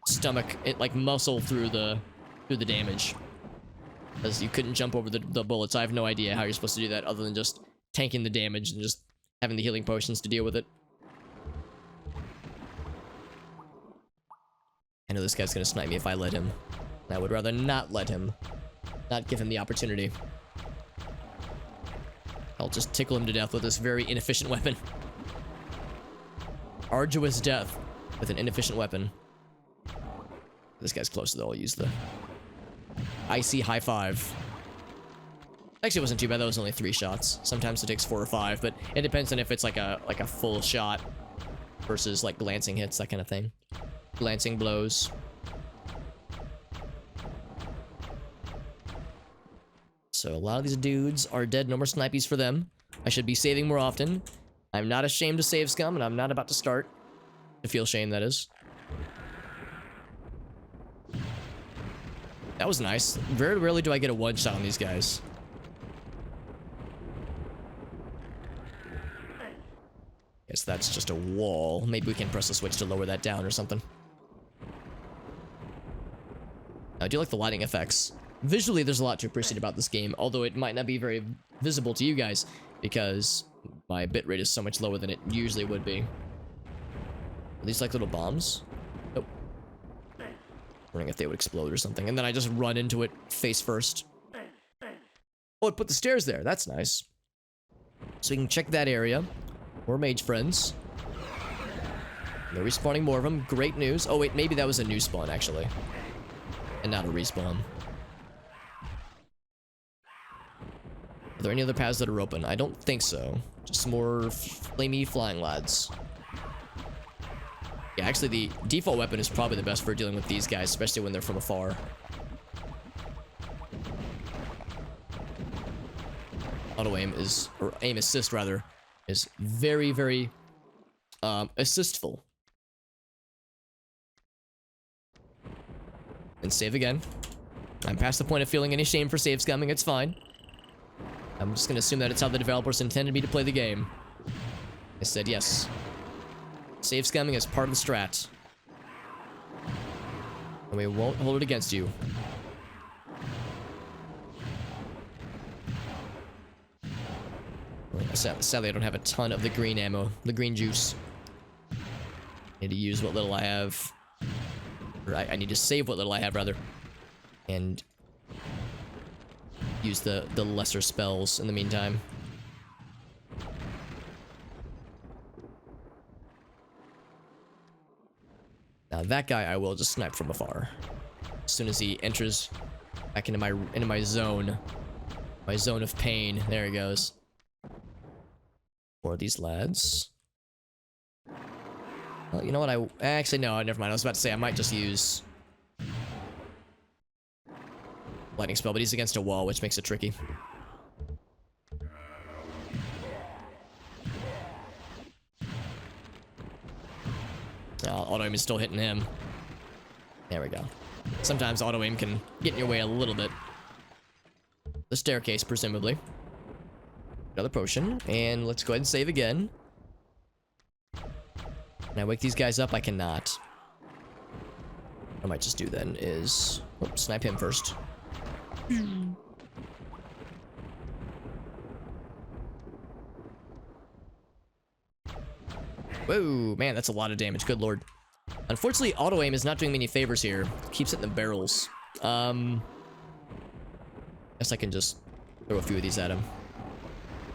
stomach it, like muscle through the damage. Because you couldn't jump over the bullets. I have no idea how you're supposed to do that other than just tanking the damage and just having the healing potions to deal with it. I know this guy's gonna snipe me if I let him. I would rather not let him. Not give him the opportunity. I'll just tickle him to death with this very inefficient weapon. Arduous death with an inefficient weapon. This guy's close though. I'll use the icy high five. Actually, it wasn't too bad. That was only 3 shots. Sometimes it takes 4 or 5, but it depends on if it's like a full shot versus like glancing hits, that kind of thing. Glancing blows. So a lot of these dudes are dead. No more snipies for them. I should be saving more often. I'm not ashamed to save scum, and I'm not about to start to feel shame, that is. That was nice. Very rarely do I get a one-shot on these guys. Guess that's just a wall. Maybe we can press a switch to lower that down or something. I do like the lighting effects. Visually, there's a lot to appreciate about this game, although it might not be very visible to you guys, because my bitrate is so much lower than it usually would be. Are these like little bombs? Nope. Wondering if they would explode or something, and then I just run into it face first. Oh, it put the stairs there. That's nice. So we can check that area. More mage friends. They're respawning more of them. Great news. Oh, wait, maybe that was a new spawn, actually. And not a respawn. Are there any other paths that are open? I don't think so. Just more flamey flying lads. Yeah, actually, the default weapon is probably the best for dealing with these guys, especially when they're from afar. Auto aim is, or aim assist rather, is very, very assistful. And save again. I'm past the point of feeling any shame for save scumming, it's fine. I'm just gonna assume that it's how the developers intended me to play the game. I said yes. Save scumming is part of the strat. And we won't hold it against you. Sadly, I don't have a ton of the green ammo, the green juice. I need to use what little I have. Or I need to save what little I have, rather. And use the lesser spells in the meantime. Now that guy I will just snipe from afar. As soon as he enters back into my zone. My zone of pain. There he goes. More of these lads. Well, you know what? Actually, no, never mind. I was about to say I might just use lightning spell, but he's against a wall, which makes it tricky. Auto aim is still hitting him. There we go. Sometimes auto aim can get in your way a little bit. The staircase, presumably. Another potion, and let's go ahead and save again. Can I wake these guys up? I cannot. What I might just do then is... Oops, snipe him first. Whoa, man, that's a lot of damage. Good lord. Unfortunately, auto aim is not doing me any favors here. Keeps it in the barrels. Guess I can just throw a few of these at him.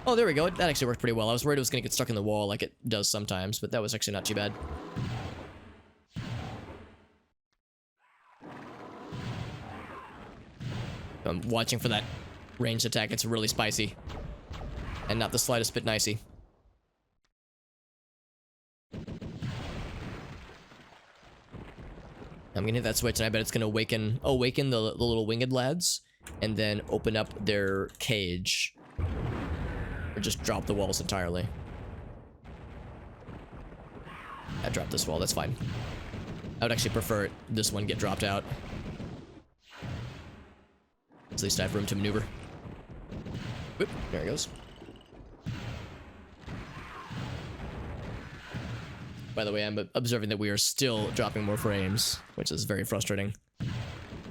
Oh, there we go. That actually worked pretty well. I was worried it was going to get stuck in the wall like it does sometimes, but that was actually not too bad. I'm watching for that ranged attack. It's really spicy. And not the slightest bit nicey. I'm gonna hit that switch, and I bet it's gonna awaken the little winged lads, and then open up their cage. Or just drop the walls entirely. I dropped this wall, that's fine. I would actually prefer this one get dropped out. At least I have room to maneuver. Whoop, there it goes. By the way, I'm observing that we are still dropping more frames, which is very frustrating.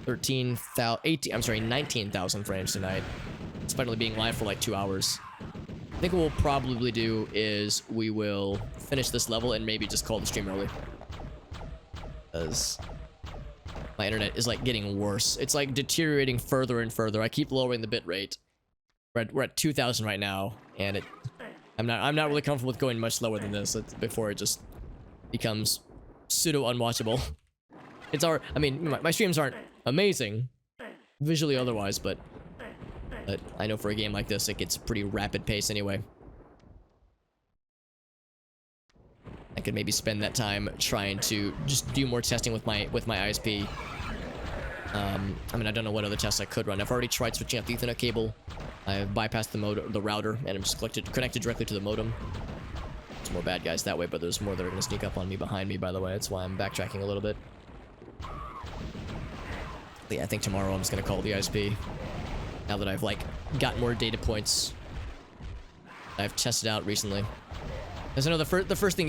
19,000 frames tonight, despite only being live for like 2 hours. I think what we'll probably do is we will finish this level and maybe just call the stream early. Because my internet is like getting worse. It's like deteriorating further and further. I keep lowering the bit rate. We're at 2,000 right now, and I'm not really comfortable with going much lower than this before it just becomes pseudo unwatchable. I mean, my streams aren't amazing visually otherwise, but I know for a game like this it gets pretty rapid pace anyway. I could maybe spend that time trying to just do more testing with my ISP. I mean, I don't know what other tests I could run. I've already tried switching out the Ethernet cable. I've bypassed the router, and I'm just connected directly to the modem. There's more bad guys that way, but there's more that are going to sneak up on me behind me, by the way. That's why I'm backtracking a little bit. But yeah, I think tomorrow I'm just going to call the ISP. Now that I've, like, got more data points I've tested out recently. Because I know the first thing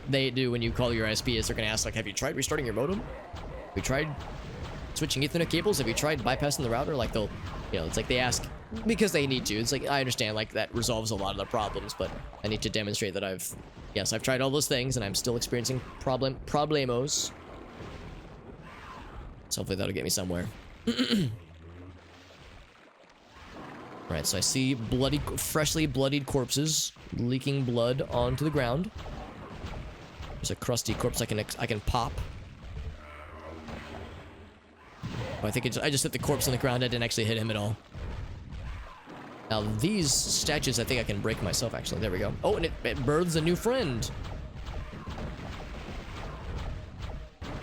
they do when you call your ISP is they're going to ask, like, have you tried restarting your modem? Have you tried switching Ethernet cables? Have you tried bypassing the router? Like, they'll, you know, it's like they ask because they need to. It's like, I understand, like, that resolves a lot of the problems, but I need to demonstrate that I've tried all those things, and I'm still experiencing problemos. So hopefully that'll get me somewhere. Right, so I see freshly bloodied corpses leaking blood onto the ground. There's a crusty corpse I can pop. Oh, I think I just hit the corpse on the ground. I didn't actually hit him at all. Now these statues, I think I can break myself. Actually, there we go. Oh, and it births a new friend.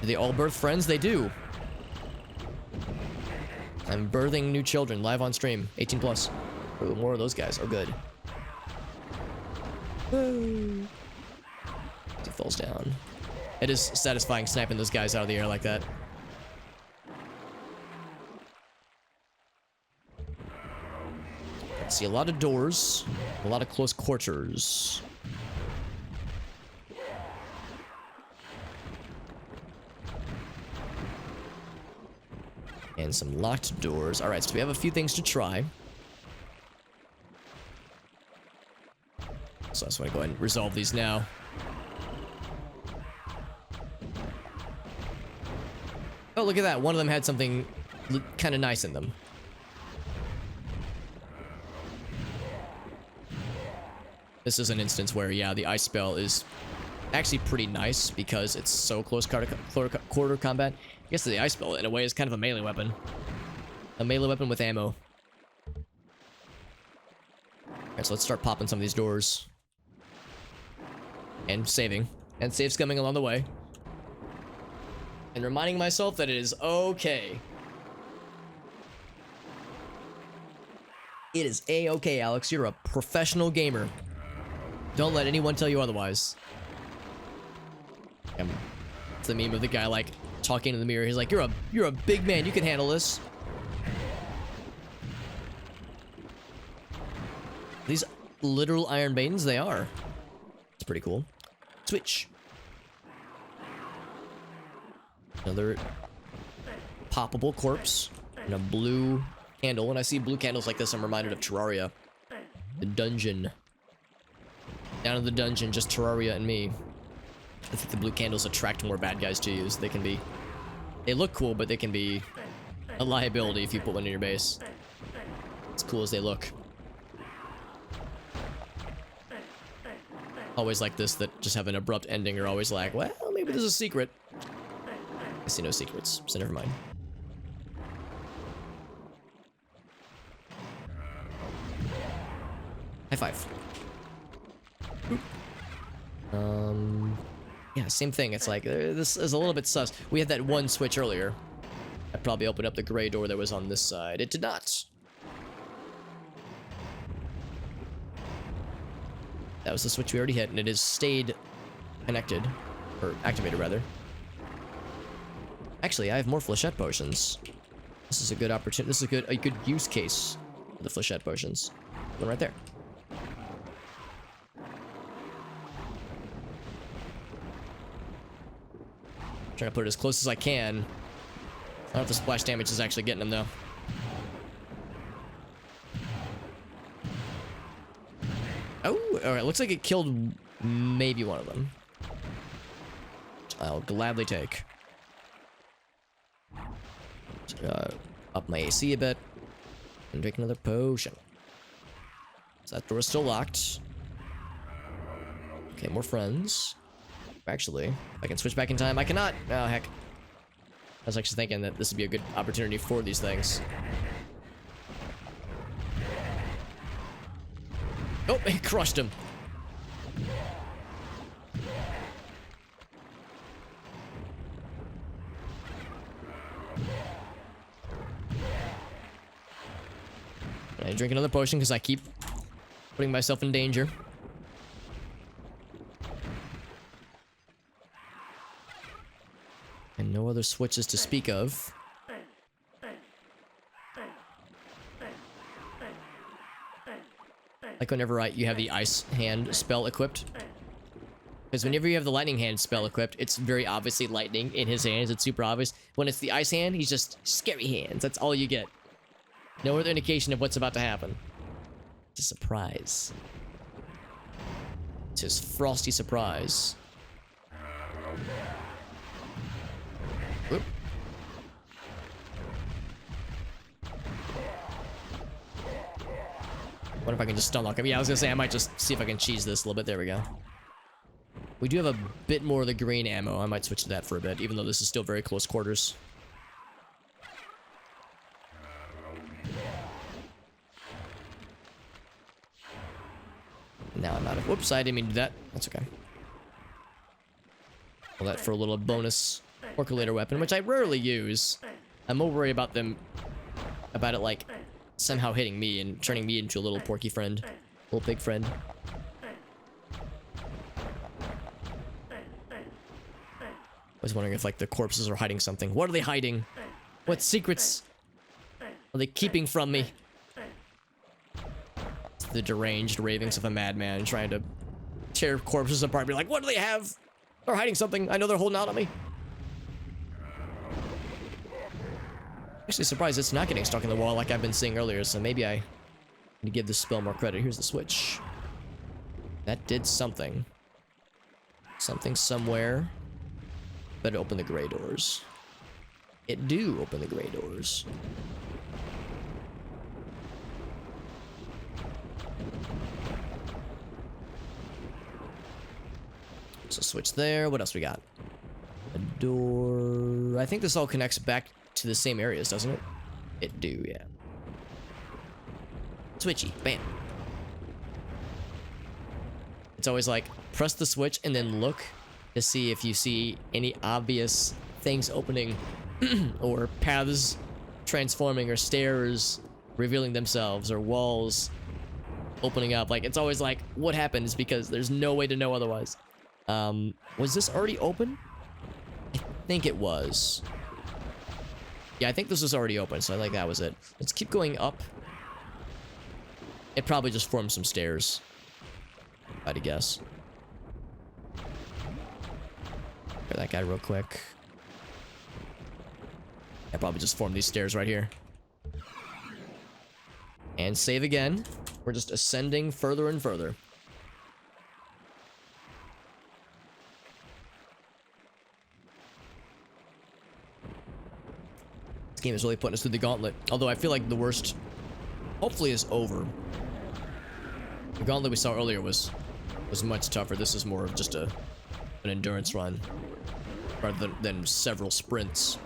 Do they all birth friends? They do. I'm birthing new children live on stream. 18 plus. Ooh, more of those guys. Oh, good. Woo. He falls down. It is satisfying sniping those guys out of the air like that. See a lot of doors, a lot of close quarters. And some locked doors. All right, so we have a few things to try. So I just want to go ahead and resolve these now. Oh, look at that. One of them had something kind of nice in them. This is an instance where, yeah, the ice spell is actually pretty nice because it's so close quarter combat. I guess the ice spell, in a way, is kind of a melee weapon. A melee weapon with ammo. Alright, so let's start popping some of these doors. And saving. And saves coming along the way. And reminding myself that it is okay. It is A-okay, Alex. You're a professional gamer. Don't let anyone tell you otherwise. It's the meme of the guy, like, talking in the mirror. He's like, you're a big man. You can handle this. These literal Iron Maidens, they are. It's pretty cool. Switch. Another poppable corpse. And a blue candle. When I see blue candles like this, I'm reminded of Terraria. The dungeon. Down in the dungeon, just Terraria and me. I think the blue candles attract more bad guys to you. So they can be... They look cool, but they can be a liability if you put one in your base. As cool as they look. Always like this that just have an abrupt ending are always like, well, maybe there's a secret. I see no secrets, so never mind. High five. Yeah, same thing. It's like, this is a little bit sus. We had that one switch earlier. I probably opened up the gray door that was on this side. It did not. That was the switch we already hit, and it has stayed connected. Or activated, rather. Actually, I have more flechette potions. This is a good opportunity. This is a good use case for the flechette potions. One right there. Trying to put it as close as I can. I don't know if the splash damage is actually getting him, though. Oh, alright. Looks like it killed maybe one of them. I'll gladly take. Up my AC a bit. And drink another potion. So that door is still locked. Okay, more friends. Actually, if I can switch back in time, I cannot. Oh, heck. I was actually thinking that this would be a good opportunity for these things. Oh, he crushed him. I drink another potion because I keep putting myself in danger. And no other switches to speak of. Like whenever you have the ice hand spell equipped. Because whenever you have the lightning hand spell equipped, it's very obviously lightning in his hands. It's super obvious. When it's the ice hand, he's just scary hands. That's all you get. No other indication of what's about to happen. It's a surprise. It's his frosty surprise. Whoop. Wonder if I can just stun lock him. Yeah, I was gonna say I might just see if I can cheese this a little bit. There we go. We do have a bit more of the green ammo. I might switch to that for a bit, even though this is still very close quarters. Now I'm out of... Whoops, I didn't mean to do that. That's okay. Well, that for a little bonus percolator weapon, which I rarely use. I'm more worried about it like somehow hitting me and turning me into a little porky friend, little pig friend. I was wondering if like the corpses are hiding something. What are they hiding? What secrets are they keeping from me? It's the deranged ravings of a madman trying to tear corpses apart. Be like, what do they have? They're hiding something. I know they're holding out on me. Actually surprised it's not getting stuck in the wall like I've been seeing earlier, so maybe I need to give this spell more credit. Here's the switch. That did something. Something somewhere. Better open the gray doors. It do open the gray doors. So switch there. What else we got? A door. I think this all connects back to the same areas, doesn't it? It do, yeah. Switchy. Bam. It's always like, press the switch and then look to see if you see any obvious things opening or paths transforming or stairs revealing themselves or walls opening up. Like, it's always like, what happens? Because there's no way to know otherwise. Was this already open? I think it was. Yeah, I think this was already open, so I think that was it. Let's keep going up. It probably just formed some stairs, I'd guess. Get that guy real quick. I probably just formed these stairs right here. And save again. We're just ascending further and further. This game is really putting us through the gauntlet. Although I feel like the worst, hopefully, is over. The gauntlet we saw earlier was much tougher. This is more of just an endurance run, rather than several sprints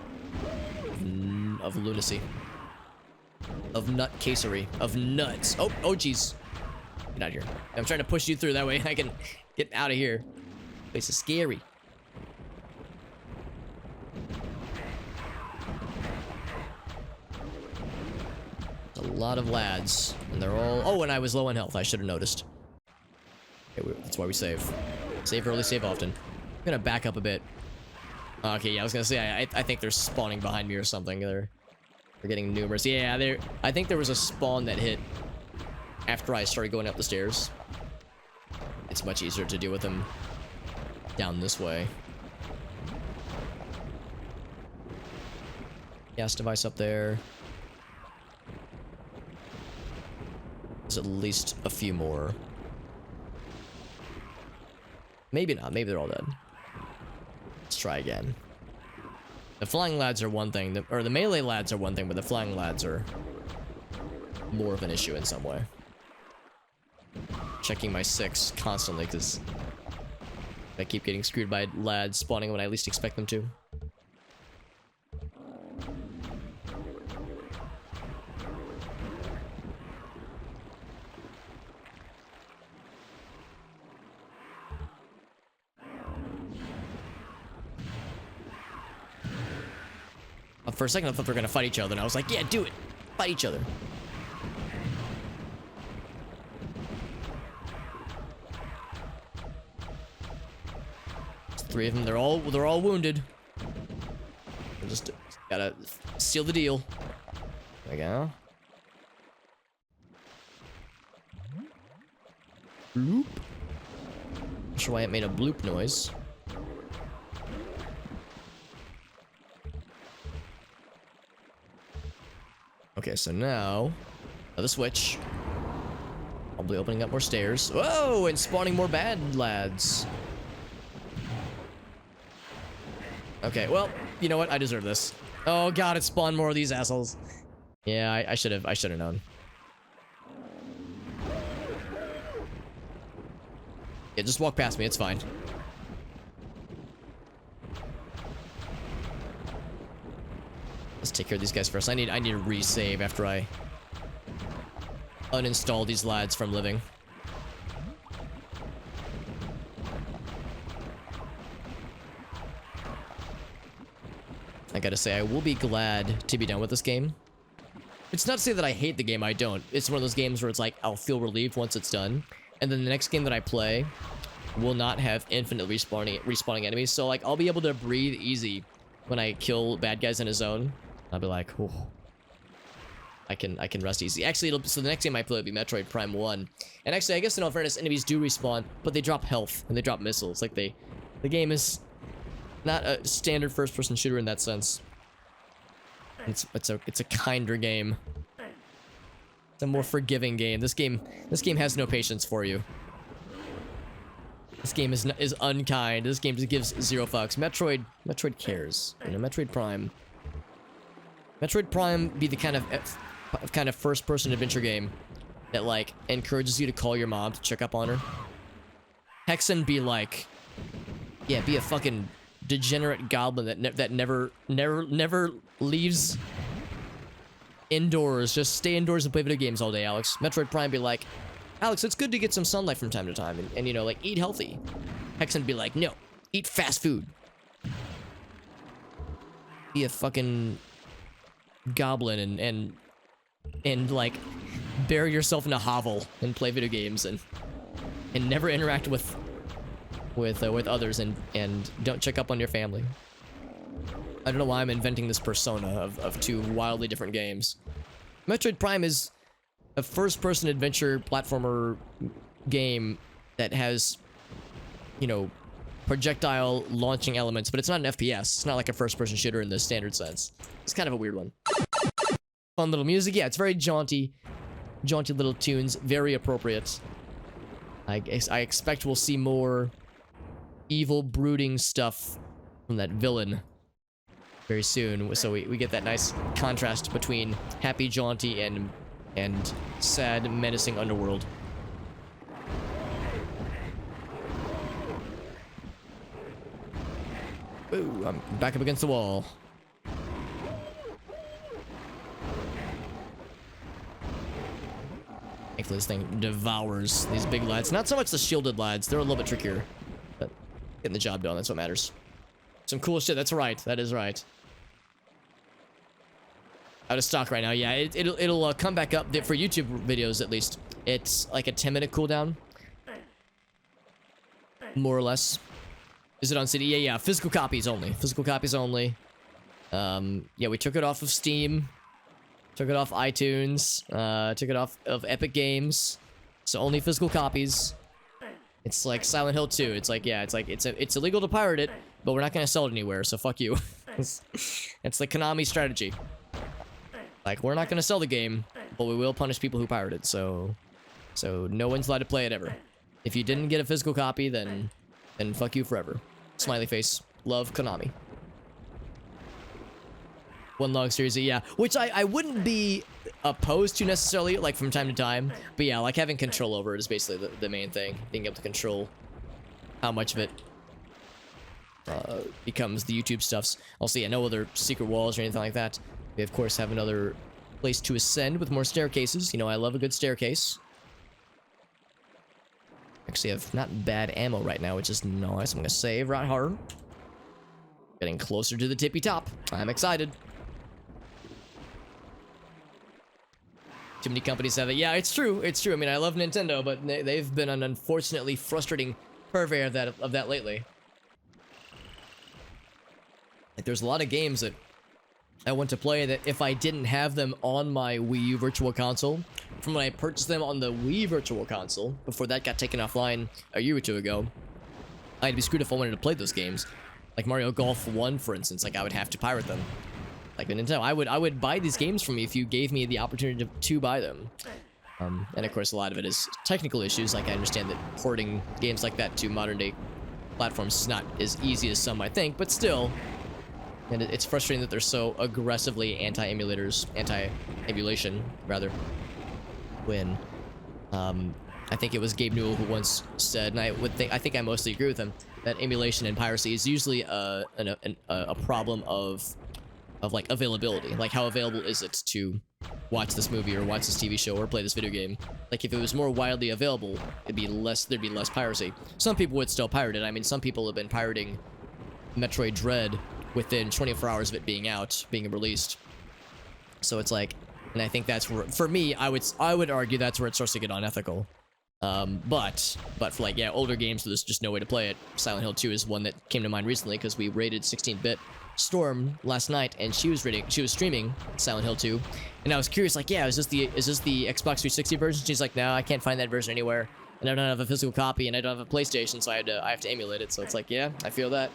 of lunacy, of nutcasery, of nuts. Oh, jeez. Get out of here. I'm trying to push you through. That way I can get out of here. This place is scary. A lot of lads, and they're all... Oh, and I was low on health. I should have noticed. Okay, that's why we save. Save early, save often. I'm gonna back up a bit. Okay, yeah, I was gonna say, I think they're spawning behind me or something. They're getting numerous. Yeah, I think there was a spawn that hit after I started going up the stairs. It's much easier to deal with them down this way. Gas device up there. There's at least a few more. Maybe not. Maybe they're all dead. Let's try again. The flying lads are one thing, or the melee lads are one thing, but the flying lads are more of an issue in some way. Checking my 6 constantly, because I keep getting screwed by lads spawning when I least expect them to. For a second, I thought they were gonna fight each other, and I was like, yeah, do it! Fight each other. There's 3 of them. They're all wounded. I just gotta seal the deal. There we go. Bloop. Not sure why it made a bloop noise. Okay, so now, another switch. Probably opening up more stairs. Whoa, and spawning more bad lads. Okay, well, you know what? I deserve this. Oh god, it spawned more of these assholes. Yeah, I should have known. Yeah, just walk past me, it's fine. Let's take care of these guys first. I need to resave after I uninstall these lads from living. I gotta say, I will be glad to be done with this game. It's not to say that I hate the game, I don't. It's one of those games where it's like, I'll feel relieved once it's done. And then the next game that I play will not have infinite respawning enemies. So, like, I'll be able to breathe easy when I kill bad guys in a zone. I'll be like, oh, I can rest easy. Actually, so the next game I play will be Metroid Prime 1. And actually, I guess in all fairness, enemies do respawn, but they drop health and they drop missiles. Like, the game is not a standard first-person shooter in that sense. It's a kinder game. It's a more forgiving game. This game has no patience for you. This game is unkind. This game just gives zero fucks. Metroid cares. You know, Metroid Prime be the kind of first-person adventure game that, like, encourages you to call your mom to check up on her. Hexen be like, yeah, be a fucking degenerate goblin that never leaves indoors. Just stay indoors and play video games all day, Alex. Metroid Prime be like, Alex, it's good to get some sunlight from time to time and you know, like, eat healthy. Hexen be like, no, eat fast food. Be a fucking goblin and like bury yourself in a hovel and play video games and never interact with others and don't check up on your family. I don't know why I'm inventing this persona of two wildly different games. Metroid Prime is a first-person adventure platformer game that has, you know, projectile launching elements, but it's not an FPS. It's not like a first-person shooter in the standard sense. It's kind of a weird one. Fun little music. Yeah, it's very jaunty little tunes. Very appropriate. I expect we'll see more evil, brooding stuff from that villain very soon. So we get that nice contrast between happy, jaunty, and sad, menacing underworld. Ooh, I'm back up against the wall. Thankfully, this thing devours these big lads. Not so much the shielded lads. They're a little bit trickier. But getting the job done, that's what matters. Some cool shit. That's right. That is right. Out of stock right now. Yeah, it'll come back up for YouTube videos at least. It's like a 10-minute cooldown, more or less. Is it on CD? Yeah. Physical copies only. Physical copies only. Yeah, we took it off of Steam. Took it off iTunes. Took it off of Epic Games. So only physical copies. It's like Silent Hill 2. It's like, yeah, it's illegal to pirate it, but we're not gonna sell it anywhere. So fuck you. It's the Konami strategy. Like, we're not gonna sell the game, but we will punish people who pirate it. So no one's allowed to play it ever. If you didn't get a physical copy, then fuck you forever. Smiley face. Love Konami. One log series, yeah. Which I wouldn't be opposed to necessarily, like, from time to time. But yeah, like, having control over it is basically the main thing. Being able to control how much of it becomes the YouTube stuffs. Also, yeah, no other secret walls or anything like that. We, of course, have another place to ascend with more staircases. You know, I love a good staircase. Actually, I have not bad ammo right now, which is nice. I'm gonna save right hard. Getting closer to the tippy top. I'm excited. Too many companies have it. Yeah, it's true. It's true. I mean, I love Nintendo, but they've been an unfortunately frustrating purveyor of that lately. Like, there's a lot of games that I want to play that if I didn't have them on my Wii U Virtual Console, from when I purchased them on the Wii Virtual Console, before that got taken offline a year or two ago, I'd be screwed if I wanted to play those games. Like Mario Golf 1, for instance, like, I would have to pirate them. Like the Nintendo, I would buy these games from you if you gave me the opportunity to buy them. And of course, a lot of it is technical issues. Like, I understand that porting games like that to modern-day platforms is not as easy as some might think, but still. And it's frustrating that they're so aggressively anti-emulation, rather. When, I think it was Gabe Newell who once said, and I think I mostly agree with him, that emulation and piracy is usually a problem of like availability. Like, how available is it to watch this movie or watch this TV show or play this video game? Like, if it was more widely available, there'd be less piracy. Some people would still pirate it. I mean, some people have been pirating Metroid Dread within 24 hours of it being out, being released. So it's like, and I think that's where, for me, I would argue that's where it starts to get unethical. But for like, yeah, older games where there's just no way to play it, Silent Hill 2 is one that came to mind recently because we raided 16-bit Storm last night, and she was streaming Silent Hill 2, and I was curious, like, yeah, is this the Xbox 360 version? She's like, no, I can't find that version anywhere, and I don't have a physical copy, and I don't have a PlayStation, so I have to emulate it. So it's like, yeah, I feel that.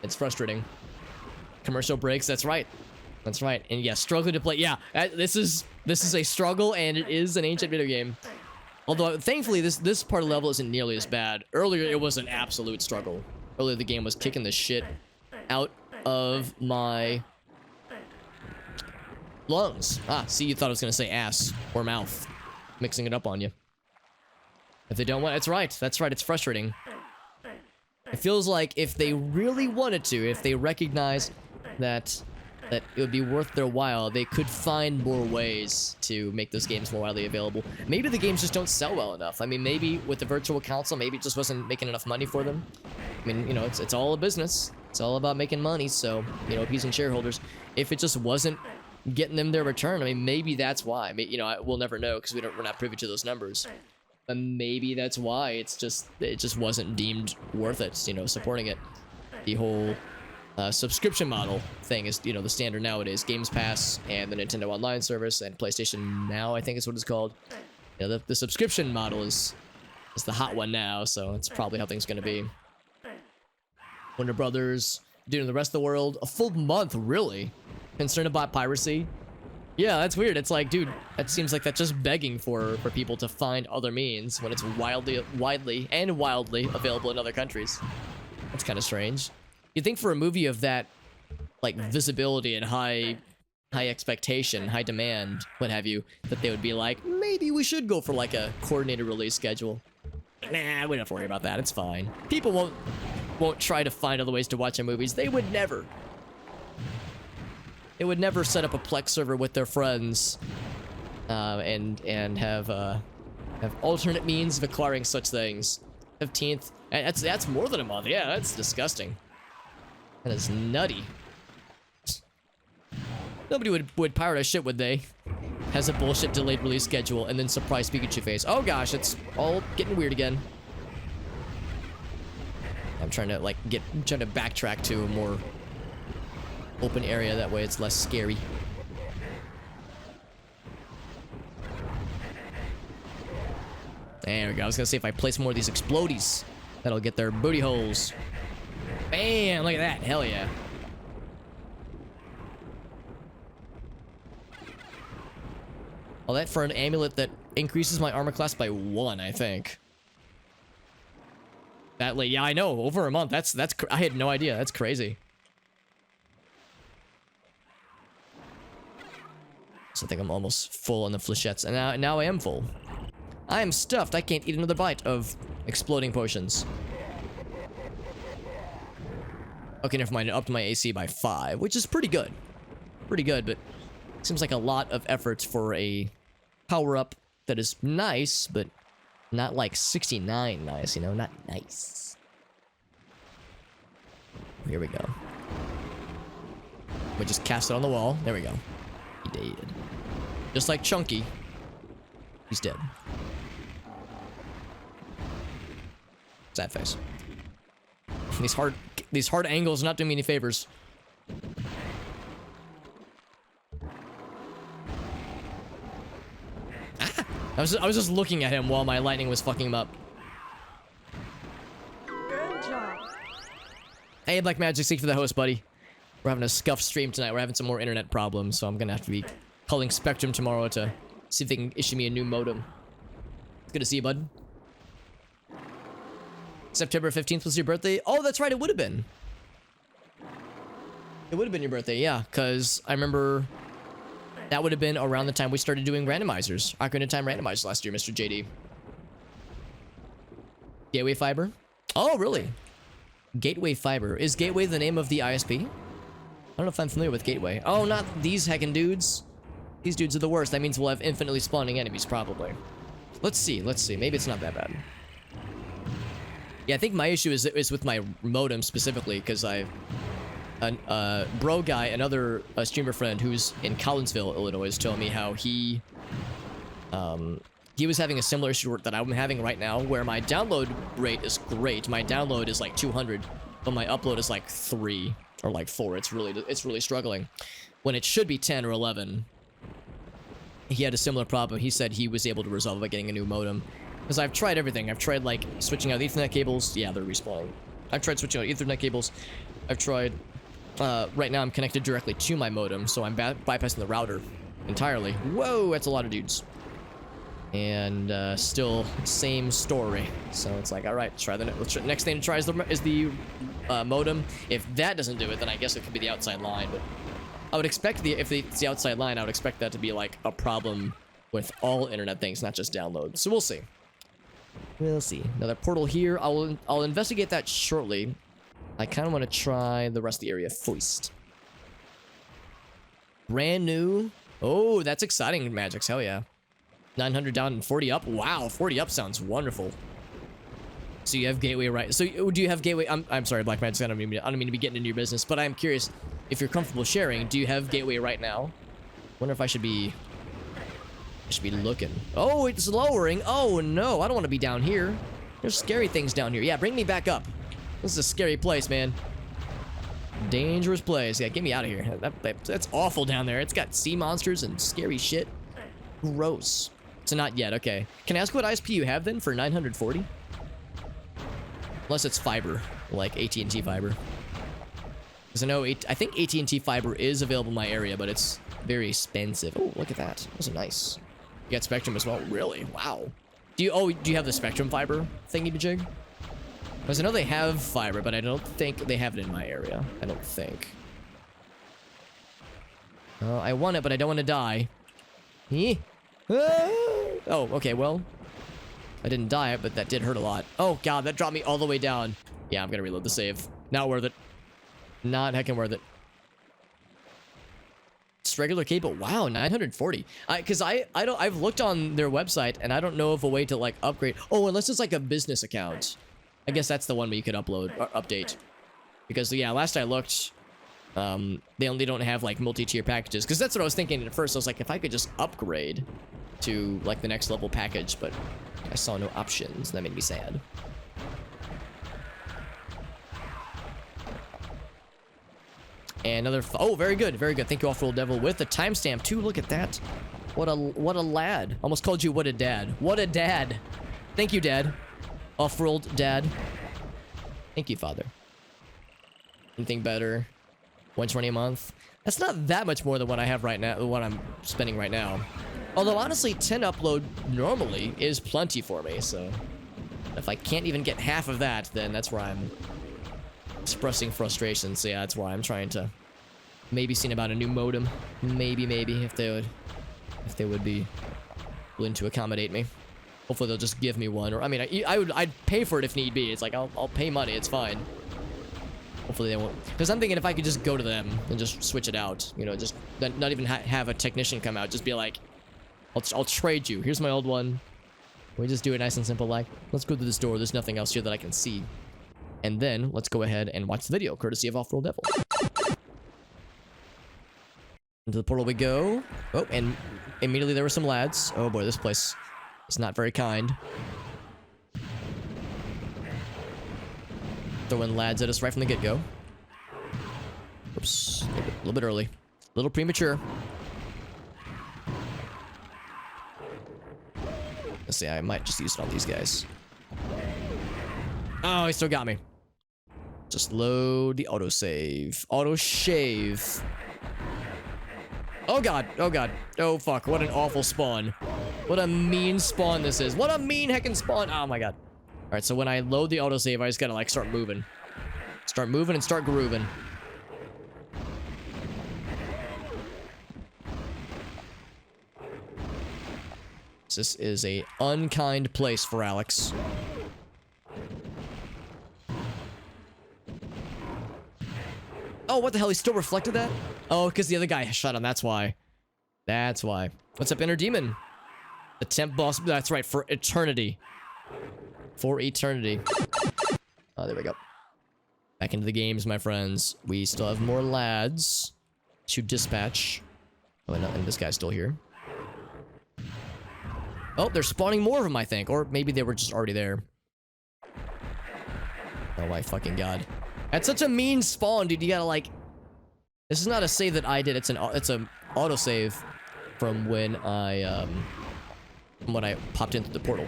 It's frustrating. Commercial breaks. That's right. That's right. And yeah, struggling to play. Yeah, this is a struggle, and it is an ancient video game. Although thankfully this part of the level isn't nearly as bad. Earlier it was an absolute struggle. Earlier the game was kicking the shit out of my lungs. Ah, see, you thought I was gonna say ass or mouth, mixing it up on you. If they don't want, that's right. That's right. It's frustrating. It feels like if they really wanted to, if they recognize that it would be worth their while, they could find more ways to make those games more widely available. Maybe the games just don't sell well enough. I mean, maybe with the virtual console, maybe it just wasn't making enough money for them. I mean, you know, it's all a business. It's all about making money, so, you know, appeasing shareholders. If it just wasn't getting them their return, I mean, maybe that's why. You know, we'll never know because we're not privy to those numbers. But maybe that's why it just wasn't deemed worth it, you know, supporting it. The whole subscription model thing is, you know, the standard nowadays. Games Pass and the Nintendo Online service and PlayStation Now, I think is what it's called. You know, the subscription model is the hot one now, so it's probably how things are going to be. Warner Brothers doing the rest of the world a full month, really? Concerned about piracy? Yeah, that's weird. It's like, dude, that seems like that's just begging for people to find other means when it's widely available in other countries. That's kind of strange. You'd think for a movie of that, like, visibility and high expectation, high demand, what have you, that they would be like, maybe we should go for like a coordinated release schedule. Nah, we don't have to worry about that. It's fine. People won't try to find other ways to watch their movies. They would never. They would never set up a Plex server with their friends and have alternate means of acquiring such things. 15th. That's more than a month. Yeah, that's disgusting. That is nutty. Nobody would pirate our shit, would they? Has a bullshit delayed release schedule and then surprise Pikachu face. Oh gosh, it's all getting weird again. I'm trying to backtrack to a more open area, that way it's less scary. There we go. I was gonna say if I place more of these explodies, that'll get their booty holes. Bam! Look at that. Hell yeah. All that for an amulet that increases my armor class by 1, I think. That late, yeah, I know. Over a month. I had no idea. That's crazy. So I think I'm almost full on the flechettes, and now I am full. I am stuffed. I can't eat another bite of exploding potions. Okay, never mind. I upped my AC by 5, which is pretty good. Pretty good, but seems like a lot of effort for a power-up that is nice, but not like 69 nice, you know? Not nice. Here we go. We just cast it on the wall. There we go. He did. Just like Chunky. He's dead. Sad face. These hard angles not doing me any favors. Ah! I was just looking at him while my lightning was fucking him up. Good job. Hey, Black Magic, seek for the host, buddy. We're having a scuffed stream tonight. We're having some more internet problems, so I'm gonna have to be calling Spectrum tomorrow to see if they can issue me a new modem. It's good to see you, bud. September 15th was your birthday? Oh, that's right, it would have been. It would have been your birthday, yeah, because I remember that would have been around the time we started doing randomizers. Ocarina of Time randomizers last year, Mr. JD. Gateway Fiber? Oh, really? Gateway Fiber. Is Gateway the name of the ISP? I don't know if I'm familiar with Gateway. Oh, not these heckin' dudes. These dudes are the worst. That means we'll have infinitely spawning enemies, probably. Let's see. Maybe it's not that bad. Yeah, I think my issue is with my modem specifically, because a bro guy, another streamer friend who's in Collinsville, Illinois, is telling me how he was having a similar issue that I'm having right now, where my download rate is great. My download is like 200, but my upload is like 3 or like 4. It's really struggling when it should be 10 or 11. He had a similar problem. He said he was able to resolve it by getting a new modem. Because I've tried everything. I've tried like switching out Ethernet cables. Yeah, they're respawning. I've tried switching out Ethernet cables. I've tried. Right now I'm connected directly to my modem, so I'm bypassing the router entirely. Whoa, that's a lot of dudes. And still same story. So it's like, all right, try the next thing to try is the modem. If that doesn't do it, then I guess it could be the outside line. But I would expect if it's the outside line, I would expect that to be like a problem with all internet things, not just downloads. So we'll see. We'll see. Another portal here. I'll investigate that shortly. I kind of want to try the rest of the area first. Brand new. Oh, that's exciting, Magics. Hell yeah. 900 down and 40 up. Wow, 40 up sounds wonderful. So you have gateway, right? So do you have gateway? I'm sorry, Black Magic. I don't mean to be getting into your business, but I'm curious if you're comfortable sharing. Do you have gateway right now? Wonder if I should be looking. Oh, it's lowering. Oh no, I don't want to be down here. There's scary things down here. Yeah, bring me back up. This is a scary place, man. Dangerous place. Yeah, get me out of here. That's awful down there. It's got sea monsters and scary shit. Gross. So not yet. Okay. Can I ask what ISP you have then for 940? Unless it's fiber, like AT&T fiber. Because I think AT&T fiber is available in my area, but it's very expensive. Oh, look at that. Those are nice. You got Spectrum as well. Really? Wow. Do you have the Spectrum fiber thingy-majig? Because I know they have fiber, but I don't think they have it in my area. I don't think. I want it, but I don't want to die. Oh, okay, well. I didn't die, but that did hurt a lot. Oh, God, that dropped me all the way down. Yeah, I'm going to reload the save. Not worth it. Not heckin' worth it. Just regular cable. Wow, 940. Because I've looked on their website, and I don't know of a way to, like, upgrade. Oh, unless it's, like, a business account. I guess that's the one where you could upload or update. Because, yeah, last I looked, they only don't have, like, multi-tier packages. Because that's what I was thinking at first. I was like, if I could just upgrade to, like, the next level package, but I saw no options. That made me sad. And another... Oh, very good. Very good. Thank you, Off-Roll Devil, with the timestamp, too. Look at that. What a lad. Almost called you what a dad. What a dad. Thank you, Dad. Off-rolled Dad. Thank you, Father. Anything better? 120 a month? That's not that much more than what I have right now, what I'm spending right now. Although, honestly, 10 upload normally is plenty for me, so... If I can't even get half of that, then that's where I'm expressing frustration. So yeah, that's why I'm trying to maybe see about a new modem. Maybe, if they would be willing to accommodate me. Hopefully they'll just give me one, or I mean, I'd pay for it if need be. It's like I'll pay money. It's fine. Hopefully they won't, because I'm thinking if I could just go to them and just switch it out, you know, just not even have a technician come out, just be like, I'll trade you. Here's my old one. We just do it nice and simple, like, let's go through this door. There's nothing else here that I can see. And then let's go ahead and watch the video, courtesy of Off-Roll Devil. Into the portal we go. Oh, and immediately there were some lads. Oh boy, this place is not very kind. Throwing lads at us right from the get-go. Oops, a little bit early. A little premature. Let's see, I might just use it on these guys. Oh, he still got me. Just load the autosave. Auto-shave. Oh god, oh god. Oh fuck, what an awful spawn. What a mean spawn this is. What a mean heckin' spawn. Oh my god. Alright, so when I load the autosave, I just gotta like start moving. Start moving and start grooving. This is a unkind place for Alex. Oh, what the hell? He still reflected that? Oh, because the other guy shot him. That's why. That's why. What's up, Inner Demon? The temp boss. That's right. For eternity. For eternity. Oh, there we go. Back into the games, my friends. We still have more lads to dispatch. Oh, and this guy's still here. Oh, they're spawning more of them, I think. Or maybe they were just already there. Oh my fucking god. That's such a mean spawn, dude. You gotta like... This is not a save that I did. It's an autosave from when I popped into the portal.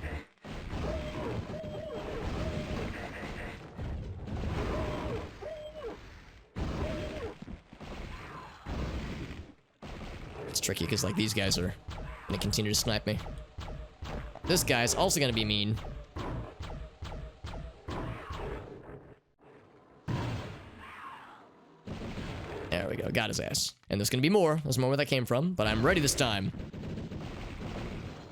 It's tricky because like these guys are gonna continue to snipe me. This guy's also gonna be mean. There we go, got his ass. And there's gonna be more. There's more where that came from, but I'm ready this time.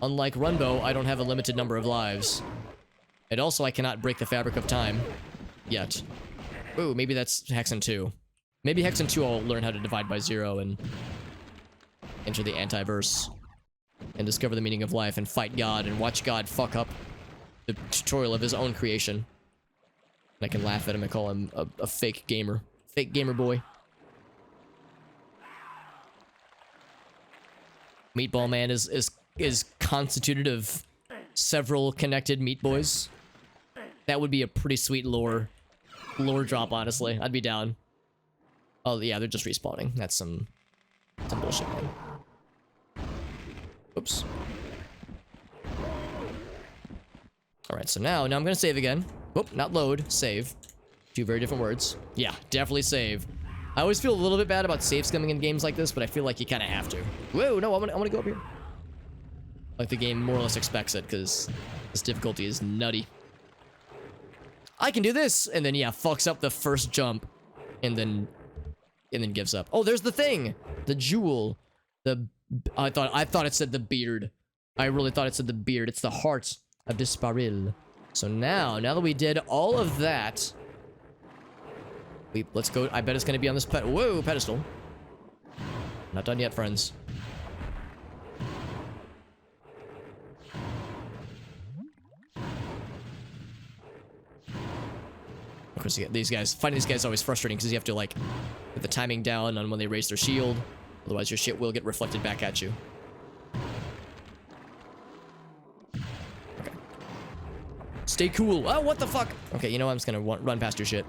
Unlike Runbow, I don't have a limited number of lives. And also, I cannot break the fabric of time. Yet. Ooh, maybe that's Hexen 2. Maybe Hexen 2 I'll learn how to divide by 0 and enter the anti-verse. And discover the meaning of life and fight God and watch God fuck up the tutorial of his own creation. And I can laugh at him and call him a fake gamer. Fake gamer boy. Meatball Man is constituted of several connected meat boys. That would be a pretty sweet lore drop, honestly. I'd be down. Oh yeah, they're just respawning. That's some bullshit, man. Oops. Alright, so now I'm gonna save again. Whoop, not load, save. Two very different words. Yeah, definitely save. I always feel a little bit bad about save scumming in games like this, but I feel like you kind of have to. Whoa, no, I'm gonna go up here. Like the game more or less expects it, because this difficulty is nutty. I can do this! And then, yeah, fucks up the first jump. And then gives up. Oh, there's the thing! The jewel. I thought it said the beard. I really thought it said the beard. It's the heart of Disparil. So now that we did all of that... let's go. I bet it's gonna be on this pedestal. Not done yet, friends. Of course, finding these guys is always frustrating because you have to like get the timing down on when they raise their shield. Otherwise, your shit will get reflected back at you. Okay. Stay cool. Oh, what the fuck? Okay, you know what? I'm just gonna run past your shit.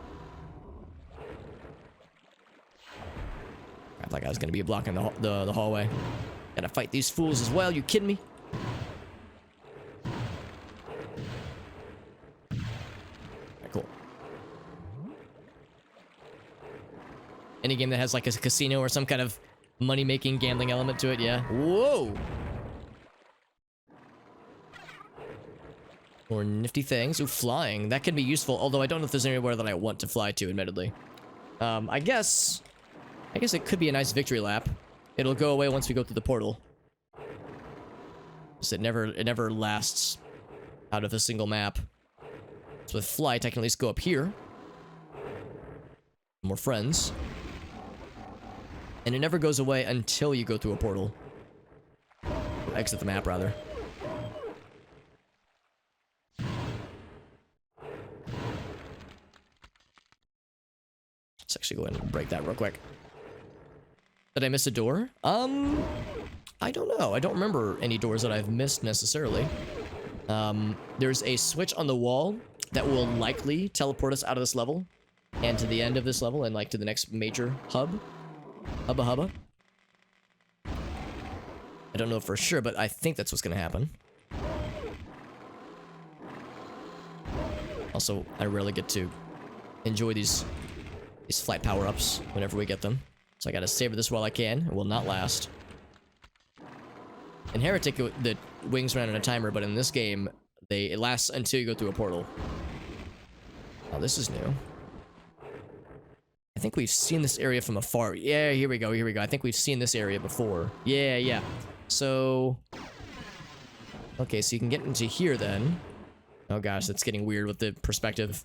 I thought I was gonna be blocking the hallway. Gotta fight these fools as well. You kidding me? Alright, cool. Any game that has like a casino or some kind of money-making gambling element to it, yeah. Whoa! More nifty things. Ooh, flying. That can be useful, although I don't know if there's anywhere that I want to fly to, admittedly. I guess it could be a nice victory lap. It'll go away once we go through the portal. So it never lasts out of a single map. So with flight, I can at least go up here. More friends. And it never goes away until you go through a portal. Or exit the map, rather. Let's actually go ahead and break that real quick. Did I miss a door? I don't know. I don't remember any doors that I've missed necessarily. There's a switch on the wall that will likely teleport us out of this level and to the end of this level and like to the next major hub. Hubba. I don't know for sure, but I think that's what's gonna happen. Also, I rarely get to enjoy these flight power-ups whenever we get them. So I gotta savor this while I can. It will not last. In Heretic, the wings ran on a timer, but in this game, it lasts until you go through a portal. Oh, this is new. I think we've seen this area from afar. Yeah, here we go. I think we've seen this area before. Yeah. So... Okay, so you can get into here then. Oh gosh, that's getting weird with the perspective.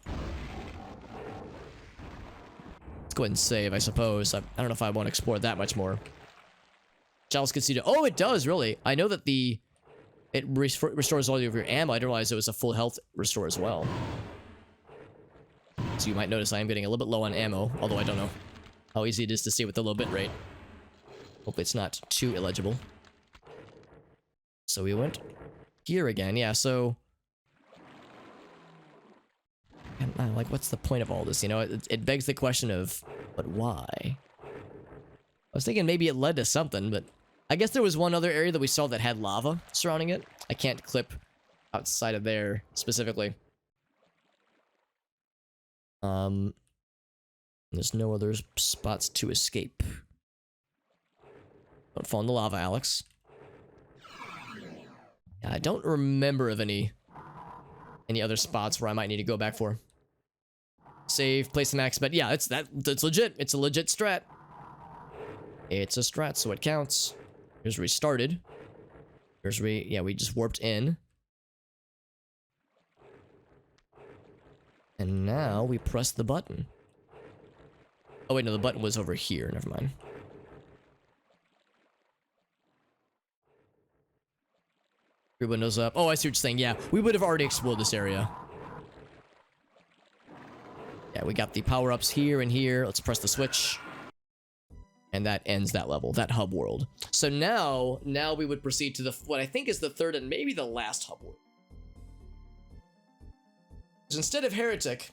Let's go ahead and save, I suppose. I don't know if I want to explore that much more. Chalice Casino. Oh, it does, really. I know that it restores all of your ammo. I didn't realize it was a full health restore as well. So you might notice I am getting a little bit low on ammo, although I don't know how easy it is to see with the low bit rate. Hopefully it's not too illegible. So we went here again. Yeah, so... like, what's the point of all this? You know, it begs the question of, but why? I was thinking maybe it led to something, but I guess there was one other area that we saw that had lava surrounding it. I can't clip outside of there specifically. There's no other spots to escape. Don't fall in the lava, Alex. I don't remember of any other spots where I might need to go back for. Save, place the max bet. Yeah, that's legit. It's a legit strat. It's a strat, so it counts. Here's where we started. Here's where we just warped in. And now we press the button. Oh wait, no, the button was over here. Never mind. Your windows up. Oh, I see what you're saying. Yeah, we would have already explored this area. Yeah, we got the power-ups here and here. Let's press the switch. And that ends that level, that hub world. So now we would proceed to what I think is the third and maybe the last hub world. So instead of Heretic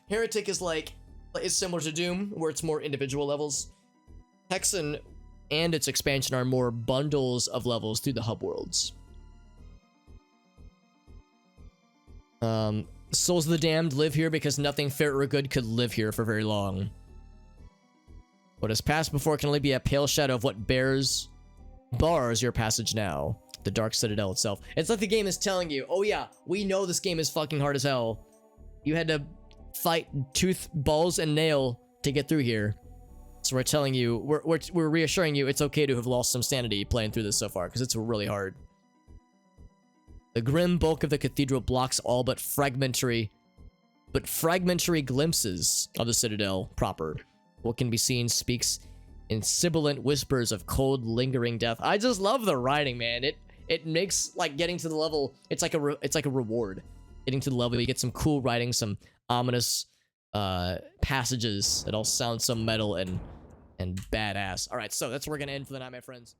is similar to Doom, where it's more individual levels. Hexen and its expansion are more bundles of levels through the hub worlds. Souls of the Damned live here because nothing fair or good could live here for very long. What has passed before can only be a pale shadow of what bars your passage now. The Dark Citadel itself. It's like the game is telling you, oh yeah, we know this game is fucking hard as hell. You had to fight tooth, balls, and nail to get through here. So we're telling you, we're reassuring you it's okay to have lost some sanity playing through this so far, because it's really hard. The grim bulk of the cathedral blocks all but fragmentary glimpses of the Citadel proper. What can be seen speaks in sibilant whispers of cold, lingering death. I just love the writing, man. It makes like getting to the level. It's like a reward. Getting to the level, you get some cool writing, some ominous passages that all sound so metal and badass. All right, so that's where we're gonna end for the night, my friends.